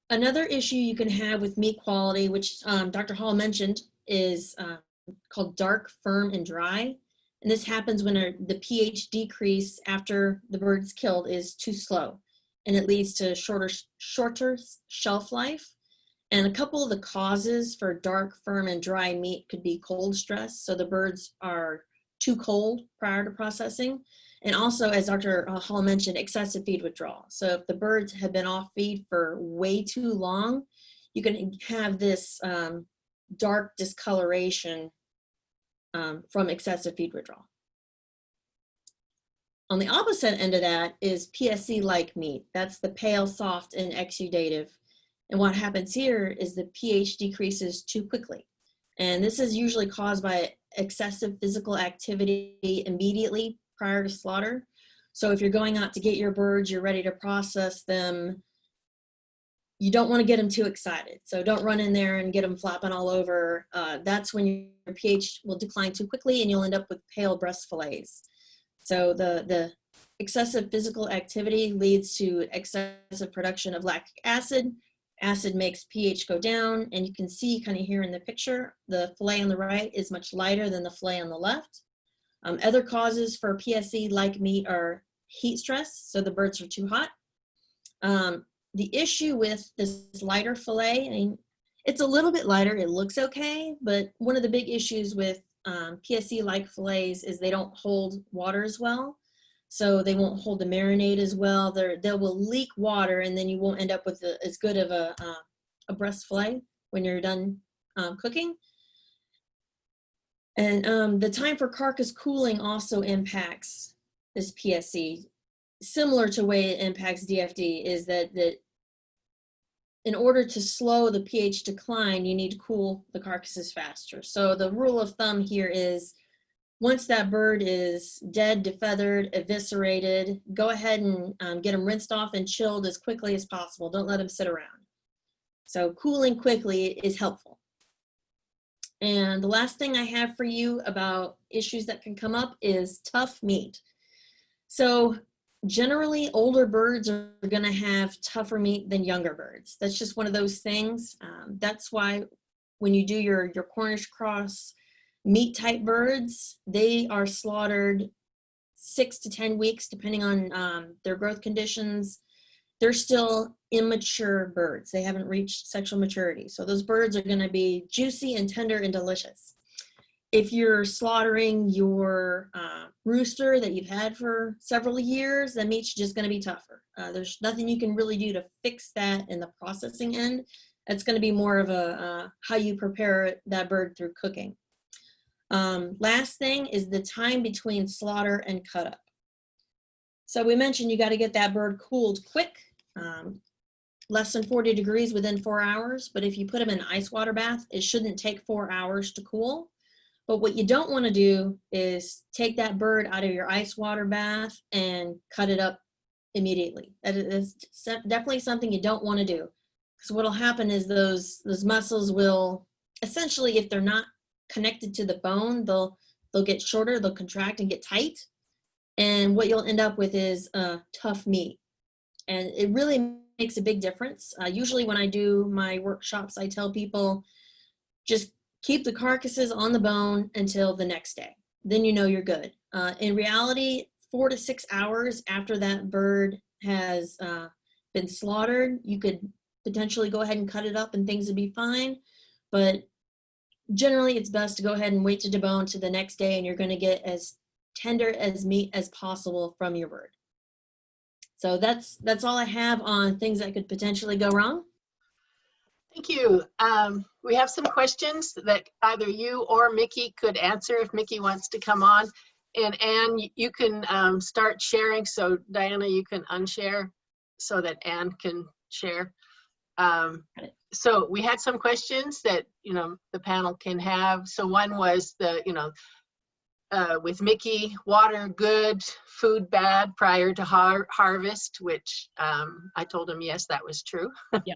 another issue you can have with meat quality, which Dr. Hall mentioned, is called dark, firm, and dry. And this happens when the pH decrease after the bird's killed is too slow, and it leads to shorter shelf life. And a couple of the causes for dark, firm, and dry meat could be cold stress. So the birds are too cold prior to processing. And also, as Dr. Hall mentioned, excessive feed withdrawal. So if the birds have been off feed for way too long, you can have this dark discoloration from excessive feed withdrawal. On the opposite end of that is PSE-like meat. That's the pale, soft, and exudative. And what happens here is the pH decreases too quickly. And this is usually caused by excessive physical activity immediately prior to slaughter. So if you're going out to get your birds, you're ready to process them, you don't want to get them too excited. So don't run in there and get them flapping all over. That's when your pH will decline too quickly and you'll end up with pale breast fillets. So the excessive physical activity leads to excessive production of lactic acid. Acid makes pH go down, and you can see kind of here in the picture, the fillet on the right is much lighter than the fillet on the left. Other causes for PSE-like meat are heat stress, so the birds are too hot. The issue with this lighter fillet, I mean, it's a little bit lighter, it looks okay, but one of the big issues with PSE-like fillets is they don't hold water as well. So they won't hold the marinade as well. They will leak water, and then you won't end up with as good of a breast fillet when you're done cooking. And the time for carcass cooling also impacts this PSE. Similar to the way it impacts DFD is that in order to slow the pH decline, you need to cool the carcasses faster. So the rule of thumb here is once that bird is dead, defeathered, eviscerated, go ahead and get them rinsed off and chilled as quickly as possible. Don't let them sit around. So cooling quickly is helpful. And the last thing I have for you about issues that can come up is tough meat. So generally, older birds are going to have tougher meat than younger birds. That's just one of those things. That's why when you do your Cornish cross meat type birds, they are slaughtered 6 to 10 weeks, depending on their growth conditions. They're still immature birds. They haven't reached sexual maturity. So those birds are going to be juicy and tender and delicious. If you're slaughtering your rooster that you've had for several years, the meat's just going to be tougher. There's nothing you can really do to fix that in the processing end. It's going to be more of a how you prepare that bird through cooking. Last thing is the time between slaughter and cut up. So we mentioned you got to get that bird cooled quick, less than 40 degrees within 4 hours. But if you put them in an ice water bath, it shouldn't take 4 hours to cool. But what you don't want to do is take that bird out of your ice water bath and cut it up immediately. That is definitely something you don't want to do. Because what will happen is those muscles will essentially, if they're not connected to the bone, they'll get shorter, they'll contract and get tight. And what you'll end up with is tough meat. And it really makes a big difference. Usually when I do my workshops, I tell people just keep the carcasses on the bone until the next day. Then you know you're good. In reality, 4 to 6 hours after that bird has been slaughtered, you could potentially go ahead and cut it up and things would be fine. But generally, it's best to go ahead and wait to debone to the next day, and you're going to get as tender as meat as possible from your bird. So that's all I have on things that could potentially go wrong. Thank you. We have some questions that either you or Mickey could answer if Mickey wants to come on. And Anne, you can start sharing. So Diana, you can unshare so that Anne can share. So we had some questions that, the panel can have. So one was with Mickey, water good, food bad prior to harvest, which I told him, yes, that was true. Yeah.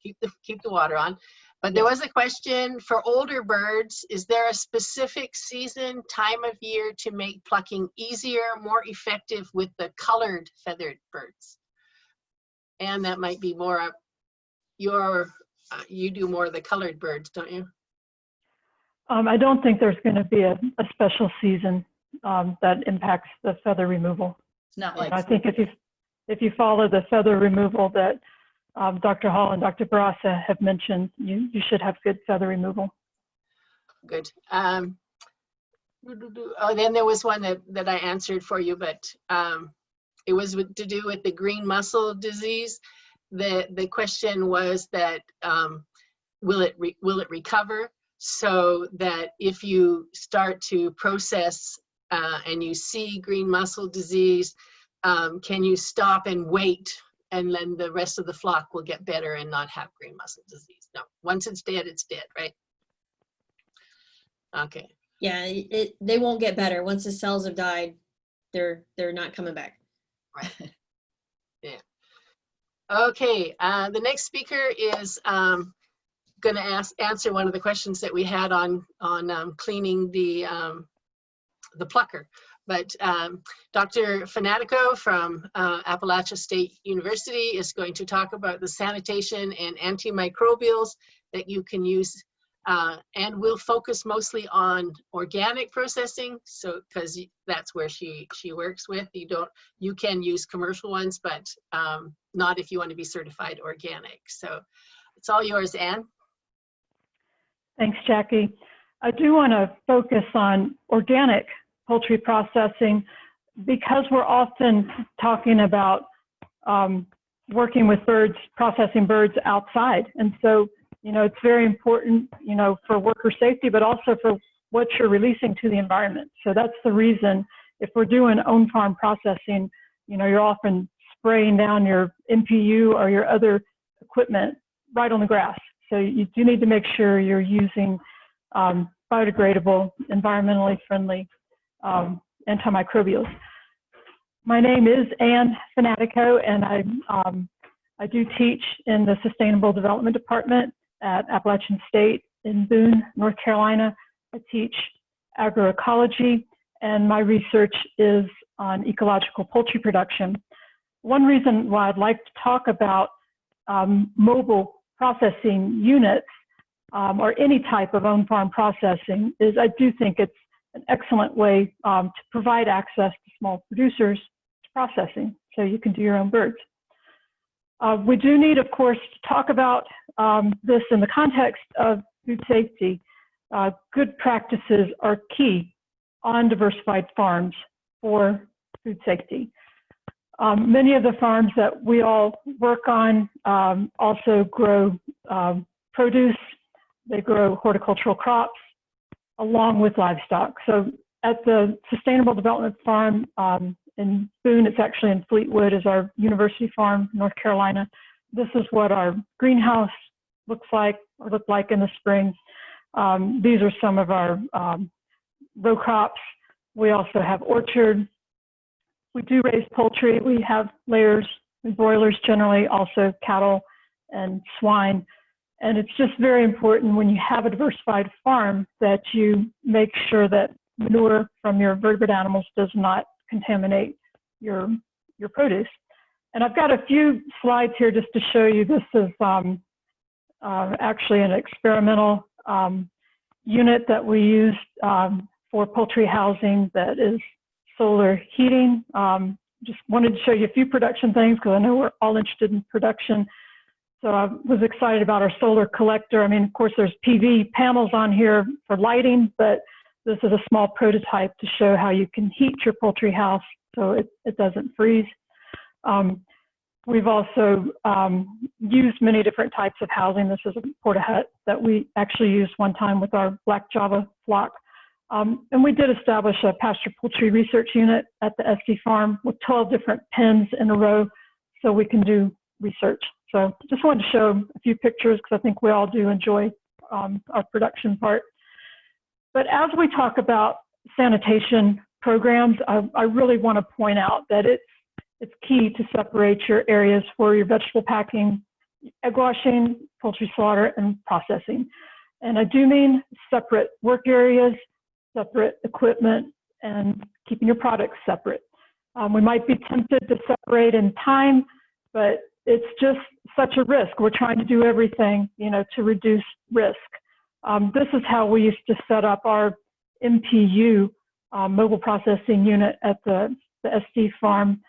keep the water on. But there was a question for older birds, is there a specific season, time of year to make plucking easier, more effective with the colored feathered birds? And that might be more up your, you do more of the colored birds, don't you? I don't think there's going to be a special season that impacts the feather removal. It's not like I think if you follow the feather removal that Dr. Hall and Dr. Bourassa have mentioned, you should have good feather removal. Good. Oh, then there was one that I answered for you, but it was to do with the green mussel disease. The question was that will it recover, so that if you start to process and you see green mussel disease, can you stop and wait, and then the rest of the flock will get better and not have green mussel disease? No, once it's dead, right? Okay. Yeah, they won't get better. Once the cells have died, they're not coming back. Right. Yeah. Okay. The next speaker is going to answer one of the questions that we had on cleaning the plucker. But Dr. Fanatico from Appalachia State University is going to talk about the sanitation and antimicrobials that you can use, and we'll focus mostly on organic processing. So, because that's where she works with. You can use commercial ones, but not if you want to be certified organic. So it's all yours, Anne. Thanks, Jackie. I do want to focus on organic poultry processing because we're often talking about working with birds, processing birds outside. And so, it's very important, for worker safety, but also for what you're releasing to the environment. So that's the reason if we're doing own farm processing, you're often spraying down your MPU or your other equipment right on the grass. So you do need to make sure you're using biodegradable, environmentally friendly antimicrobials. My name is Anne Fanatico, and I do teach in the Sustainable Development Department at Appalachian State in Boone, North Carolina. I teach agroecology, and my research is on ecological poultry production. One reason why I'd like to talk about mobile processing units or any type of on-farm processing is I do think it's an excellent way to provide access to small producers to processing, so you can do your own birds. We do need, of course, to talk about this in the context of food safety. Good practices are key on diversified farms for food safety. Many of the farms that we all work on also grow produce. They grow horticultural crops along with livestock. So at the Sustainable Development Farm in Boone, it's actually in Fleetwood, is our university farm, North Carolina. This is what our greenhouse looks like or looked like in the spring. These are some of our row crops. We also have orchard. We do raise poultry. We have layers and broilers generally, also cattle and swine. And it's just very important when you have a diversified farm that you make sure that manure from your vertebrate animals does not contaminate your produce. And I've got a few slides here just to show you. This is actually an experimental unit that we used for poultry housing that is solar heating. Just wanted to show you a few production things because I know we're all interested in production. So I was excited about our solar collector. I mean, of course, there's PV panels on here for lighting, but this is a small prototype to show how you can heat your poultry house so it doesn't freeze. We've also used many different types of housing. This is a porta hut that we actually used one time with our Black Java flock. And we did establish a pasture poultry research unit at the SD farm with 12 different pens in a row so we can do research. So just wanted to show a few pictures because I think we all do enjoy our production part. But as we talk about sanitation programs, I really want to point out that it's key to separate your areas for your vegetable packing, egg washing, poultry slaughter, and processing. And I do mean separate work areas, separate equipment, and keeping your products separate. We might be tempted to separate in time, but it's just such a risk. We're trying to do everything, to reduce risk. This is how we used to set up our MPU, mobile processing unit at the SD farm.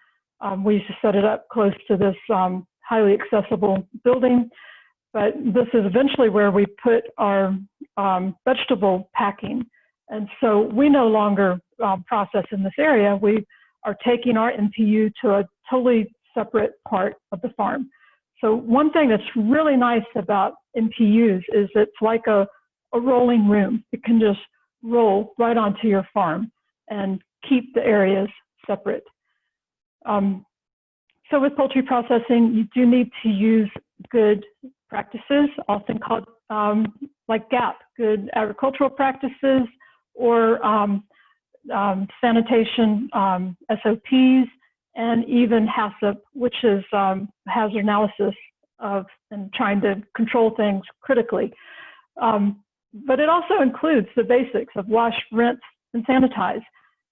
We used to set it up close to this highly accessible building, but this is eventually where we put our vegetable packing. And so we no longer process in this area. We are taking our MPU to a totally separate part of the farm. So one thing that's really nice about MPUs is it's like a rolling room. It can just roll right onto your farm and keep the areas separate. So with poultry processing, you do need to use good practices, often called like GAP, good agricultural practices, or sanitation SOPs, and even HACCP, which is hazard analysis of and trying to control things critically. But it also includes the basics of wash, rinse, and sanitize.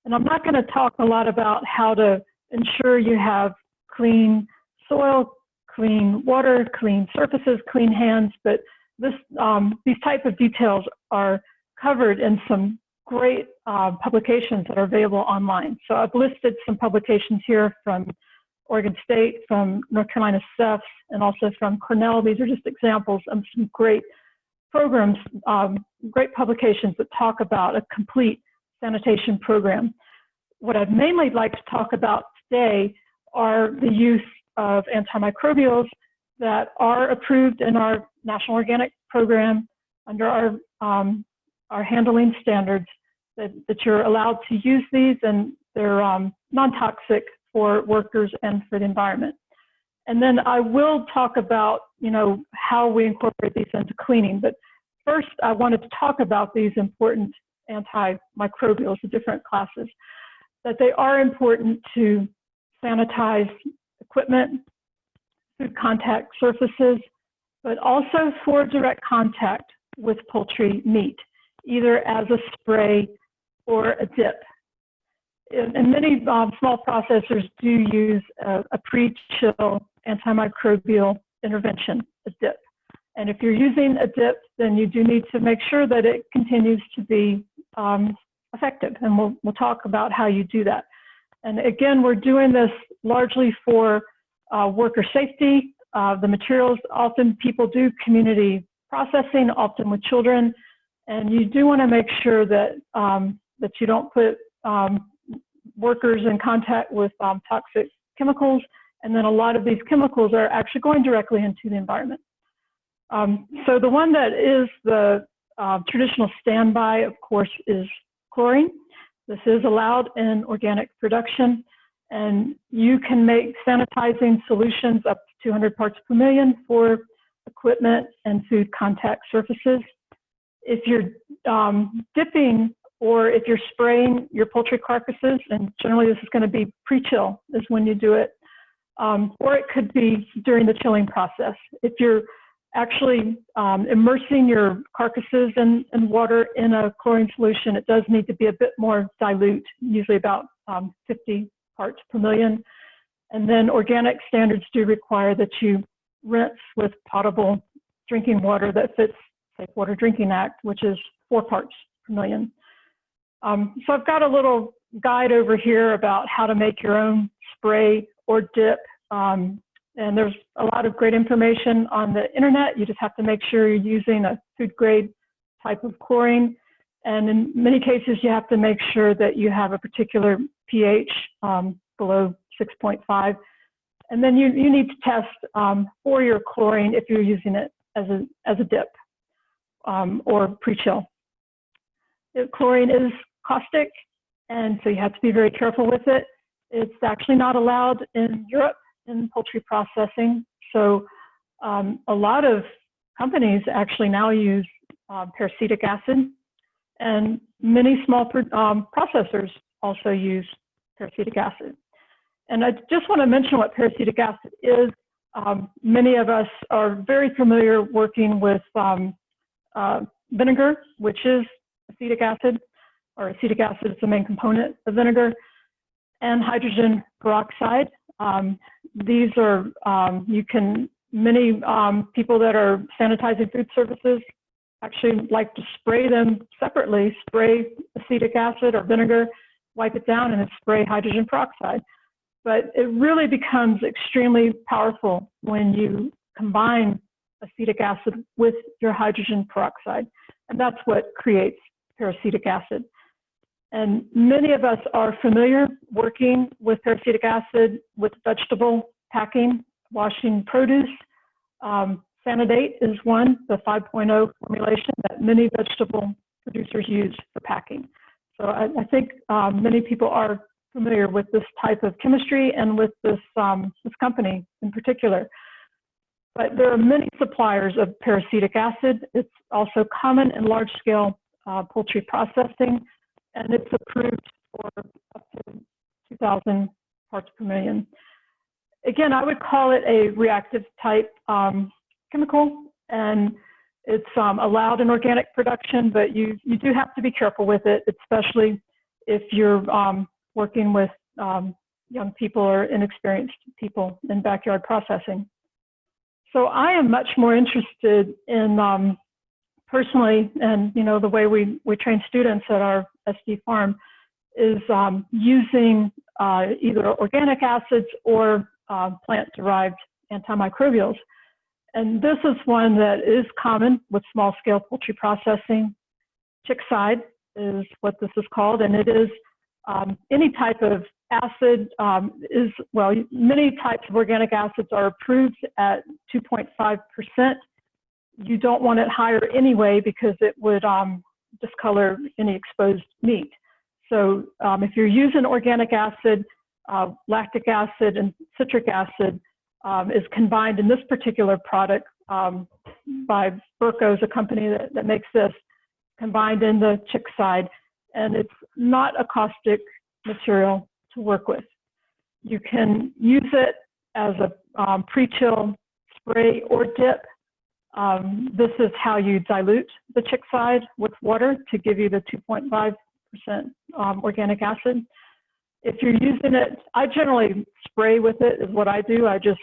And I'm not going to talk a lot about how to ensure you have clean soil, clean water, clean surfaces, clean hands, but these type of details are covered in some great publications that are available online. So I've listed some publications here from Oregon State, from North Carolina CEFS, and also from Cornell. These are just examples of some great programs, great publications that talk about a complete sanitation program. What I'd mainly like to talk about today are the use of antimicrobials that are approved in our National Organic Program under our handling standards, that you're allowed to use these, and they're non-toxic for workers and for the environment. And then I will talk about, how we incorporate these into cleaning. But first, I wanted to talk about these important antimicrobials, the different classes, that they are important to sanitize equipment, food contact surfaces, but also for direct contact with poultry meat, either as a spray or a dip. And many small processors do use a pre-chill antimicrobial intervention, a dip. And if you're using a dip, then you do need to make sure that it continues to be effective. And we'll talk about how you do that. And again, we're doing this largely for worker safety. The materials, often people do community processing, often with children. And you do want to make sure that, that you don't put workers in contact with toxic chemicals. And then a lot of these chemicals are actually going directly into the environment. So the one that is the traditional standby, of course, is chlorine. This is allowed in organic production, and you can make sanitizing solutions up to 200 parts per million for equipment and food contact surfaces. If you're dipping or if you're spraying your poultry carcasses, and generally this is going to be pre-chill is when you do it, or it could be during the chilling process. If you're actually immersing your carcasses in water in a chlorine solution, it does need to be a bit more dilute, usually about 50 parts per million. And then organic standards do require that you rinse with potable drinking water that fits Safe Water Drinking Act, which is 4 parts per million. So I've got a little guide over here about how to make your own spray or dip. And there's a lot of great information on the internet. You just have to make sure you're using a food grade type of chlorine. And in many cases, you have to make sure that you have a particular pH below 6.5. And then you need to test for your chlorine if you're using it as a dip or pre-chill. Chlorine is caustic, and so you have to be very careful with it. It's actually not allowed in Europe in poultry processing. So a lot of companies actually now use peracetic acid, and many small processors also use peracetic acid. And I just want to mention what peracetic acid is. Many of us are very familiar working with vinegar, which is acetic acid, or acetic acid is the main component of vinegar, and hydrogen peroxide. These are, many people that are sanitizing food services actually like to spray them separately, spray acetic acid or vinegar, wipe it down, and then spray hydrogen peroxide. But it really becomes extremely powerful when you combine acetic acid with your hydrogen peroxide. And that's what creates peracetic acid. And many of us are familiar working with peracetic acid with vegetable packing, washing produce. Sanidate is one, the 5.0 formulation that many vegetable producers use for packing. So I think many people are familiar with this type of chemistry and with this company in particular. But there are many suppliers of peracetic acid. It's also common in large-scale poultry processing, and it's approved for up to 2,000 parts per million. Again, I would call it a reactive type chemical, and it's allowed in organic production, but you do have to be careful with it, especially if you're working with young people or inexperienced people in backyard processing. So I am much more interested in personally, and the way we train students at our SD farm is using either organic acids or plant-derived antimicrobials. And this is one that is common with small-scale poultry processing. Chickcide is what this is called, and it is any type of acid many types of organic acids are approved at 2.5%. You don't want it higher anyway because it would discolor any exposed meat. So if you're using organic acid, lactic acid and citric acid is combined in this particular product by Burco's, a company that makes this, combined in the Chickcide, and it's not a caustic material to work with. You can use it as a pre-chill spray or dip. This is how you dilute the Chickcide with water to give you the 2.5% organic acid. If you're using it, I generally spray with it is what I do. I just,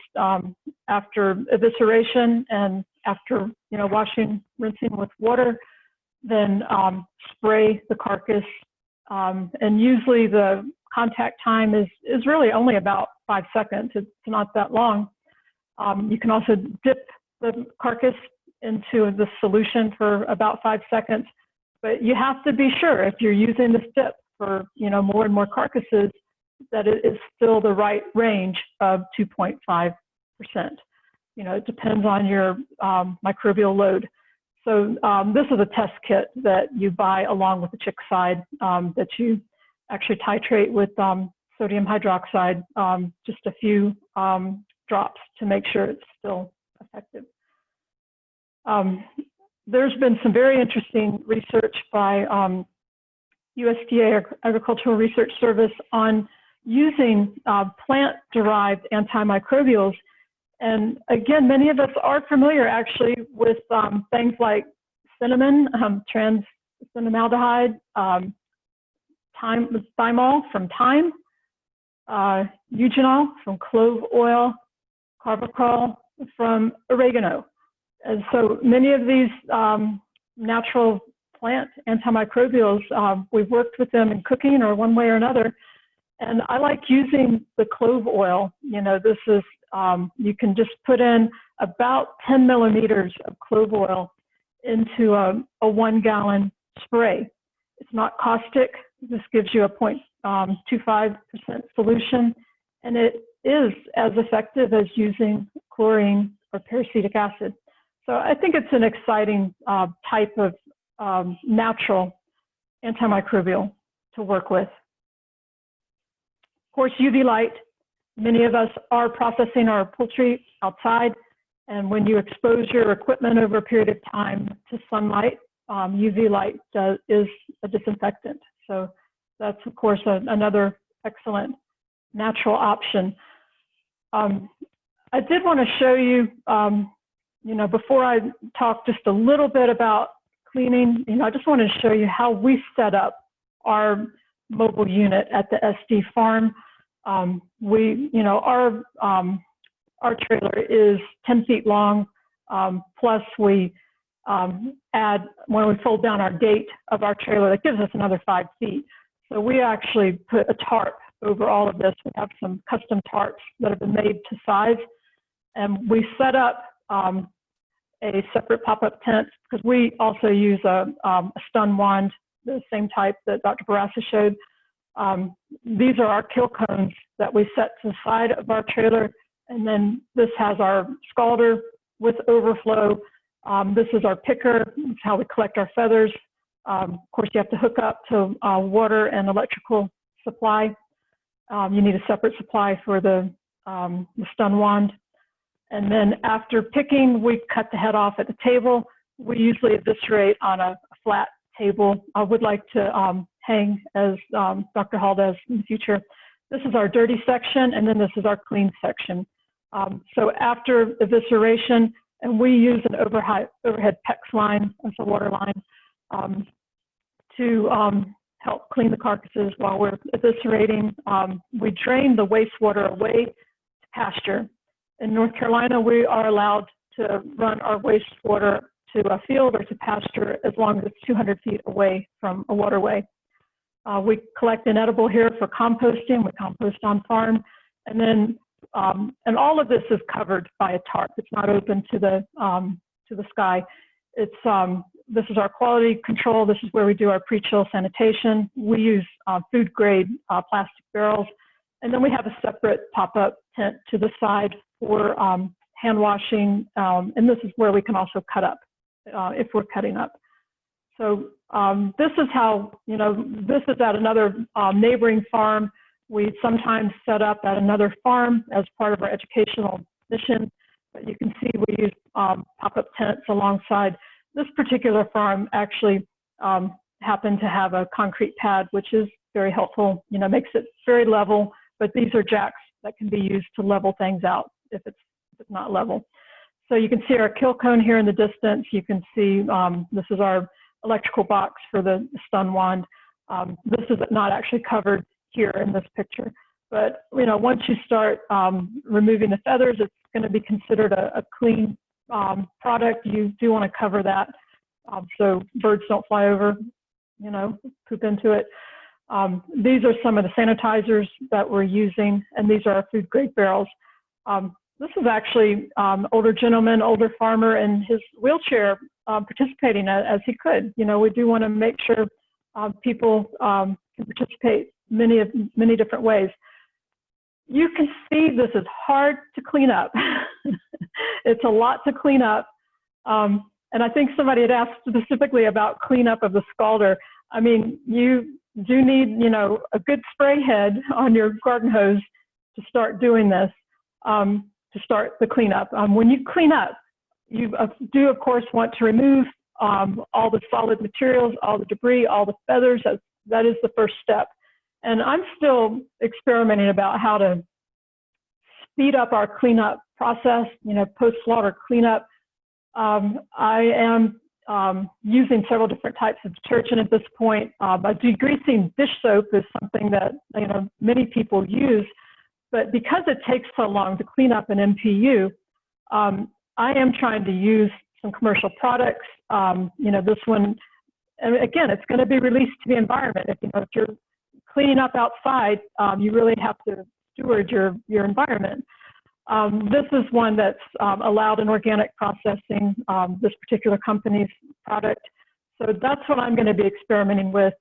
after evisceration and after, washing, rinsing with water, then spray the carcass. And usually the contact time is really only about 5 seconds. It's not that long. You can also dip the carcass into the solution for about 5 seconds, but you have to be sure if you're using this dip for more and more carcasses that it is still the right range of 2.5%. It depends on your microbial load. So this is a test kit that you buy along with the Chickcide that you actually titrate with sodium hydroxide, just a few drops to make sure it's still effective. There's been some very interesting research by USDA Agricultural Research Service on using plant-derived antimicrobials. And again, many of us are familiar actually with things like cinnamon, trans-cinnamaldehyde, thymol from thyme, eugenol from clove oil, carvacrol from oregano. And so many of these natural plant antimicrobials, we've worked with them in cooking or one way or another. And I like using the clove oil. This is, you can just put in about 10 millimeters of clove oil into a 1 gallon spray. It's not caustic. This gives you a 0.25% solution. And it is as effective as using chlorine or peracetic acid. So I think it's an exciting type of natural antimicrobial to work with. Of course, UV light. Many of us are processing our poultry outside, and when you expose your equipment over a period of time to sunlight, UV light is a disinfectant. So that's, of course, another excellent natural option. I did want to show you, before I talk just a little bit about cleaning, I just wanted to show you how we set up our mobile unit at the SD farm. Our trailer is 10 feet long, plus we add, when we fold down our gate of our trailer, that gives us another 5 feet. So we actually put a tarp over all of this. We have some custom tarps that have been made to size. And we set up a separate pop-up tent because we also use a stun wand, the same type that Dr. Bourassa showed. These are our kill cones that we set to the side of our trailer. And then this has our scalder with overflow. This is our picker. It's how we collect our feathers. Of course, you have to hook up to water and electrical supply. You need a separate supply for the stun wand. And then after picking, we cut the head off at the table. We usually eviscerate on a flat table. I would like to hang, as Dr. Hall does in the future. This is our dirty section, and then this is our clean section. So after evisceration, and we use an overhead PEX line, as a water line, to help clean the carcasses while we're eviscerating. We drain the wastewater away to pasture. In North Carolina, we are allowed to run our wastewater to a field or to pasture as long as it's 200 feet away from a waterway. We collect inedible here for composting. We compost on farm. And then, and all of this is covered by a tarp. It's not open to the sky. It's, this is our quality control. This is where we do our pre-chill sanitation. We use food grade plastic barrels. And then we have a separate pop-up tent to the side for hand washing. And this is where we can also cut up if we're cutting up. So this is how, this is at another neighboring farm. We sometimes set up at another farm as part of our educational mission. But you can see we use pop-up tents alongside. This particular farm actually happened to have a concrete pad, which is very helpful, makes it very level. But these are jacks that can be used to level things out if it's not level. So you can see our kill cone here in the distance. You can see this is our electrical box for the stun wand. This is not actually covered here in this picture. But once you start removing the feathers, it's going to be considered a clean product. You do want to cover that so birds don't fly over, poop into it. These are some of the sanitizers that we're using, and these are our food grade barrels. This is actually older gentleman, older farmer in his wheelchair participating as he could. We do want to make sure people can participate many different ways. You can see this is hard to clean up. It's a lot to clean up. And I think somebody had asked specifically about cleanup of the scalder. I mean, you do need, a good spray head on your garden hose to start doing this, to start the cleanup. When you clean up, you do, of course, want to remove all the solid materials, all the debris, all the feathers. That is the first step. And I'm still experimenting about how to speed up our cleanup process, post-slaughter cleanup. I am using several different types of detergent at this point. But degreasing dish soap is something that many people use, but because it takes so long to clean up an MPU, I am trying to use some commercial products. This one, and again, it's going to be released to the environment. If you're cleaning up outside, you really have to steward your environment. This is one that's allowed in organic processing, this particular company's product. So that's what I'm going to be experimenting with,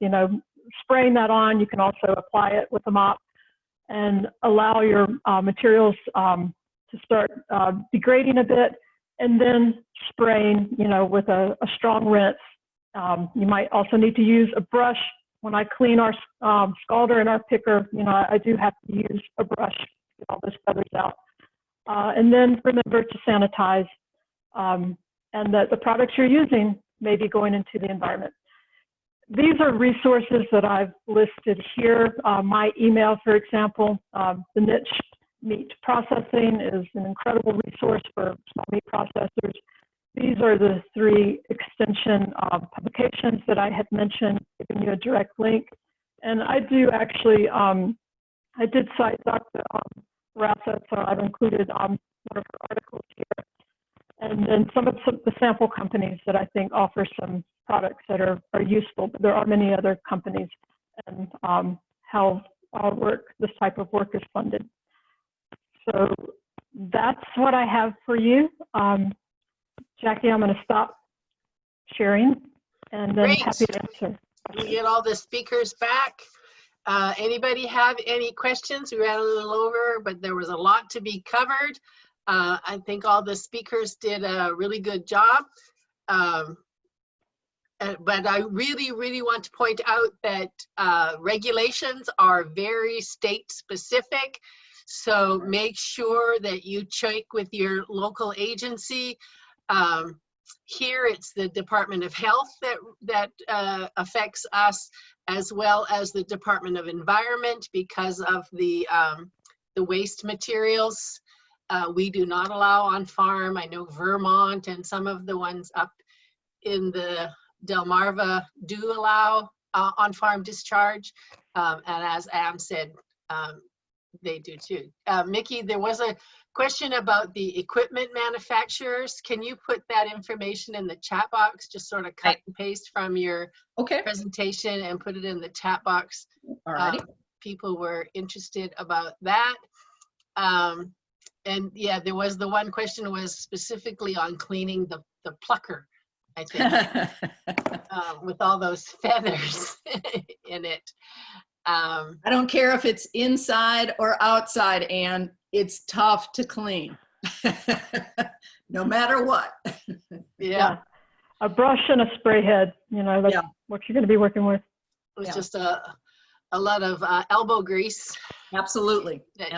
spraying that on. You can also apply it with a mop and allow your materials to start degrading a bit, and then spraying, with a strong rinse. You might also need to use a brush. When I clean our scalder and our picker, I do have to use a brush to get all those feathers out. And then remember to sanitize, and that the products you're using may be going into the environment. These are resources that I've listed here. My email, for example, the niche meat processing is an incredible resource for small meat processors. These are the 3 extension publications that I had mentioned, giving you a direct link. And I do actually I did cite Dr. Bourassa, so I've included one of her articles here. And then some of the sample companies that I think offer some products that are useful, but there are many other companies, and how this type of work is funded. So that's what I have for you. Jackie, I'm going to stop sharing, and then Great. happy to answer. We get all the speakers back. Anybody have any questions? We ran a little over, but there was a lot to be covered. I think all the speakers did a really good job. But I really, really want to point out that regulations are very state specific. So make sure that you check with your local agency. Here it's the Department of Health that affects us, as well as the Department of Environment, because of the waste materials. We do not allow on farm. I know Vermont and some of the ones up in the Delmarva do allow on farm discharge. And as Am said, they do too. Mickey, there was a question about the equipment manufacturers. Can you put that information in the chat box? Just sort of cut and paste from your presentation and put it in the chat box. Alrighty. People were interested about that. And yeah, there was the one question was specifically on cleaning the plucker, I think, with all those feathers in it. I don't care if it's inside or outside, Anne, it's tough to clean, no matter what. Yeah. A brush and a spray head, you know, that's what you're going to be working with. It was just a lot of elbow grease. Absolutely. That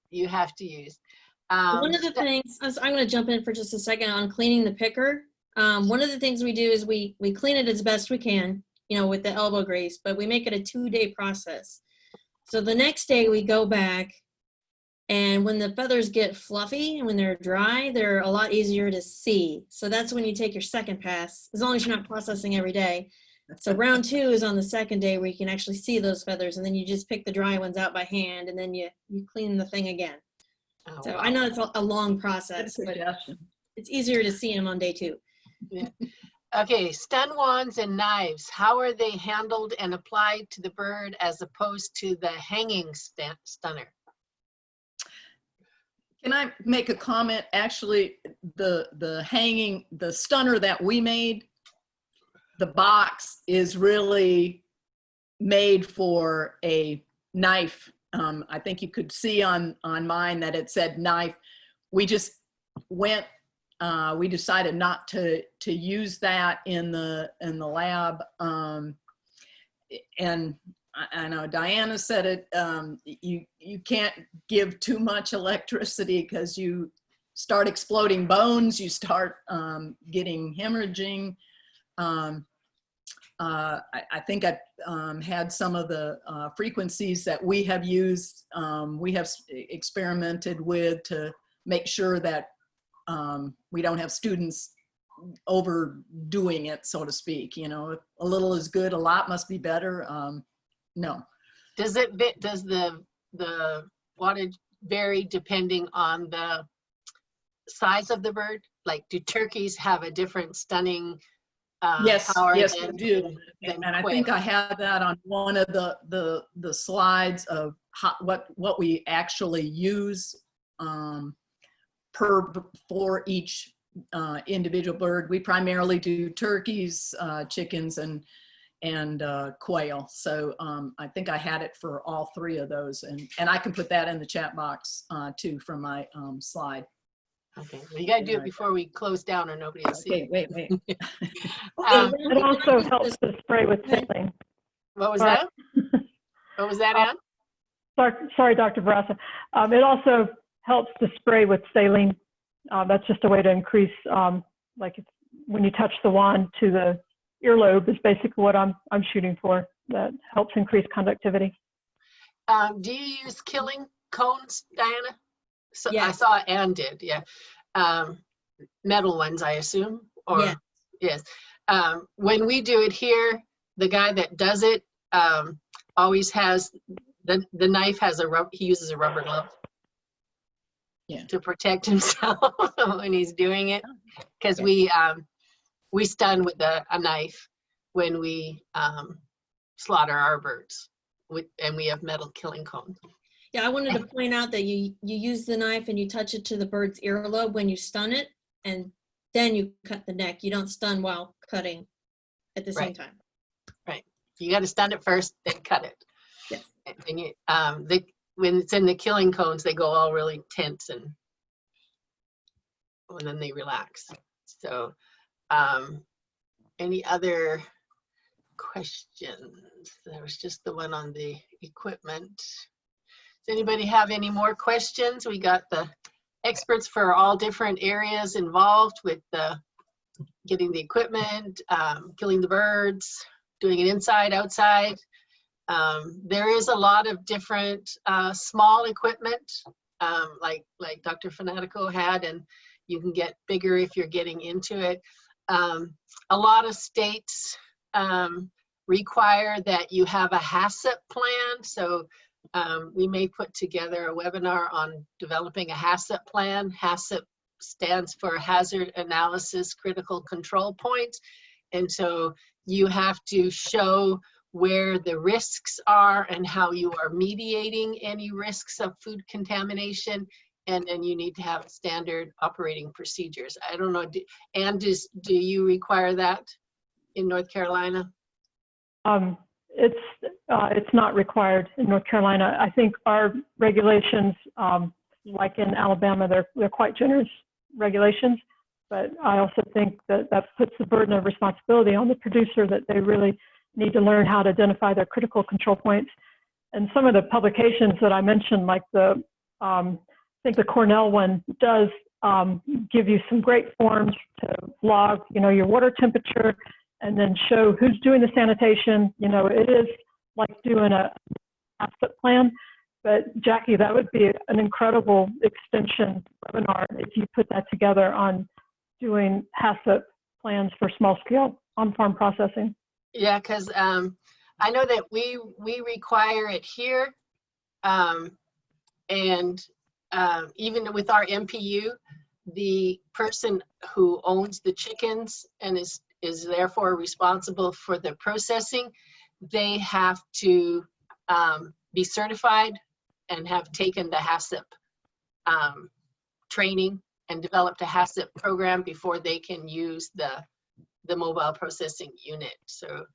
you have to use. One of the things, I'm going to jump in for just a second on cleaning the picker. One of the things we do is we clean it as best we can, you know, with the elbow grease, but we make it a 2-day process. So the next day we go back, and when the feathers get fluffy and when they're dry, they're a lot easier to see. So that's when you take your second pass, as long as you're not processing every day. So round 2 is on the second day where you can actually see those feathers, and then you just pick the dry ones out by hand, and then you clean the thing again. Oh, so wow. I know it's a long process, but it's easier to see them on day 2. Yeah. Okay, stun wands and knives, how are they handled and applied to the bird as opposed to the hanging stunner? Can I make a comment? Actually, the stunner that we made, the box is really made for a knife. I think you could see on mine that it said knife. We just went, we decided not to use that in the lab. And I know Diana said it, you can't give too much electricity because you start exploding bones, you start getting hemorrhaging. I think I had some of the frequencies that we have used, we have experimented with to make sure that we don't have students overdoing it, so to speak. You know, a little is good, a lot must be better. No. Does the wattage vary depending on the size of the bird? Like, do turkeys have a different stunning power? Yes, they do. And I think I had that on one of the slides of what we actually use for each individual bird. We primarily do turkeys, chickens, and quail. So I think I had it for all 3 of those, and I can put that in the chat box too from my slide. Okay, well, you gotta do it before we close down or nobody will see. Okay, wait. It also helps to spray with saline. What was that? What was that, Ann? Sorry, Dr. Bourassa. It also helps to spray with saline. That's just a way to increase, like when you touch the wand to the earlobe is basically what I'm shooting for. That helps increase conductivity. Do you use killing cones, Diana? So yes. I saw Ann did, yeah. Metal ones, I assume, or yes. When we do it here, the guy that does it always has The knife has he uses a rubber glove. Yeah. To protect himself when he's doing it, because Yeah. we stun with a knife when we slaughter our birds, and we have metal killing cones. Yeah, I wanted to point out that you use the knife and you touch it to the bird's earlobe when you stun it, and then you cut the neck. You don't stun while cutting at the same time. Right. You got to stun it first, then cut it. Yes. And you, when it's in the killing cones, they go all really tense and then they relax. So, any other questions? There was just the one on the equipment. Does anybody have any more questions? We got the experts for all different areas involved with getting the equipment, killing the birds, doing it inside, outside. There is a lot of different small equipment, like Dr. Fanatico had, and you can get bigger if you're getting into it. A lot of states require that you have a HACCP plan, so we may put together a webinar on developing a HACCP plan. HACCP stands for Hazard Analysis Critical Control Points, and so you have to show where the risks are and how you are mediating any risks of food contamination, and then you need to have standard operating procedures. I don't know, Anne, do you require that in North Carolina? It's not required in North Carolina. I think our regulations, like in Alabama, they're quite generous regulations, but I also think that puts the burden of responsibility on the producer, that they really need to learn how to identify their critical control points. And some of the publications that I mentioned, like I think the Cornell one does give you some great forms to log, your water temperature, and then show who's doing the sanitation. It is like doing a HACCP plan. But Jackie, that would be an incredible extension webinar if you put that together on doing HACCP plans for small scale on-farm processing. Yeah, because I know that we require it here, and even with our MPU, the person who owns the chickens and is therefore responsible for the processing, they have to be certified and have taken the HACCP training and developed a HACCP program before they can use the mobile processing unit. So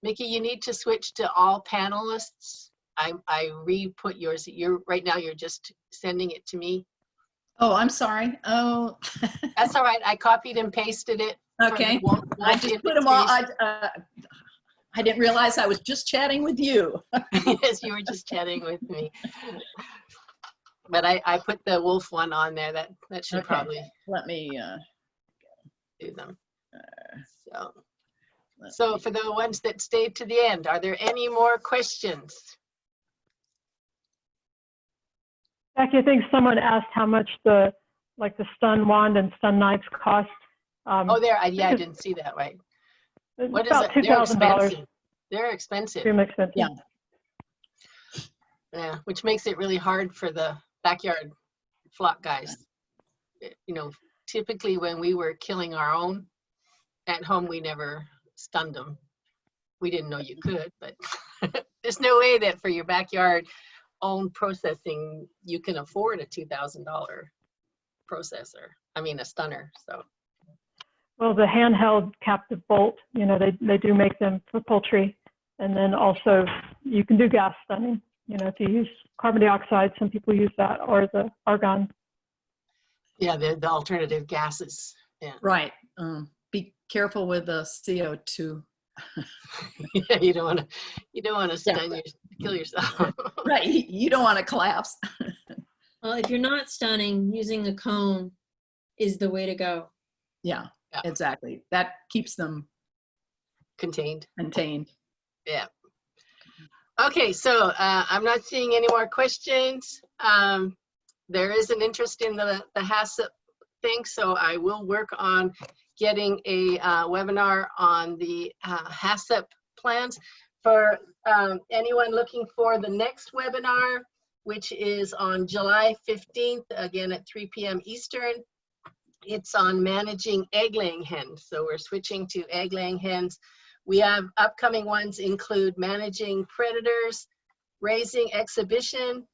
Mickey, you need to switch to all panelists. I re-put yours. Right now you're just sending it to me. Oh, I'm sorry. Oh. That's all right. I copied and pasted it. Okay. I just put them all. I didn't realize I was just chatting with you. Yes, you were just chatting with me. But I put the wolf one on there. That should probably let me do them. So for the ones that stayed to the end, are there any more questions? Jackie, I think someone asked how much the stun wand and stun knives cost. Oh, I didn't see that, right? What about is it? $2,000. They're expensive. Extremely expensive. Yeah. Yeah, which makes it really hard for the backyard flock guys. Typically when we were killing our own at home, we never stunned them. We didn't know you could, but there's no way that for your backyard own processing, you can afford a $2,000 processor. I mean, a stunner, so. Well, the handheld captive bolt, they do make them for poultry. And then also you can do gas stunning. If you use carbon dioxide, some people use that, or the argon. Yeah, the alternative gases. Yeah. Right. Be careful with the CO2. Yeah, you don't want to stun kill yourself. Right. You don't want to collapse. Well, if you're not stunning, using a cone is the way to go. Yeah. Exactly. That keeps them contained. Yeah. Okay, so I'm not seeing any more questions. There is an interest in the HACCP thing, so I will work on getting a webinar on the HACCP plans. For anyone looking for the next webinar, which is on July 15th, again at 3 p.m. Eastern, it's on managing egg-laying hens. So we're switching to egg-laying hens. We have upcoming ones include managing predators, raising exhibition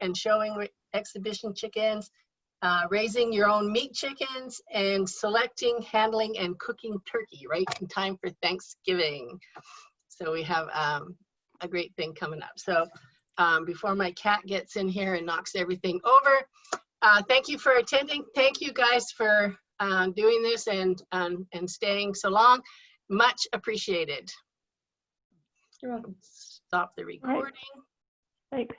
and showing exhibition chickens, raising your own meat chickens, and selecting, handling, and cooking turkey right in time for Thanksgiving. So we have a great thing coming up. So before my cat gets in here and knocks everything over, thank you for attending. Thank you guys for doing this and staying so long. Much appreciated. You're welcome. Stop the recording. Thanks.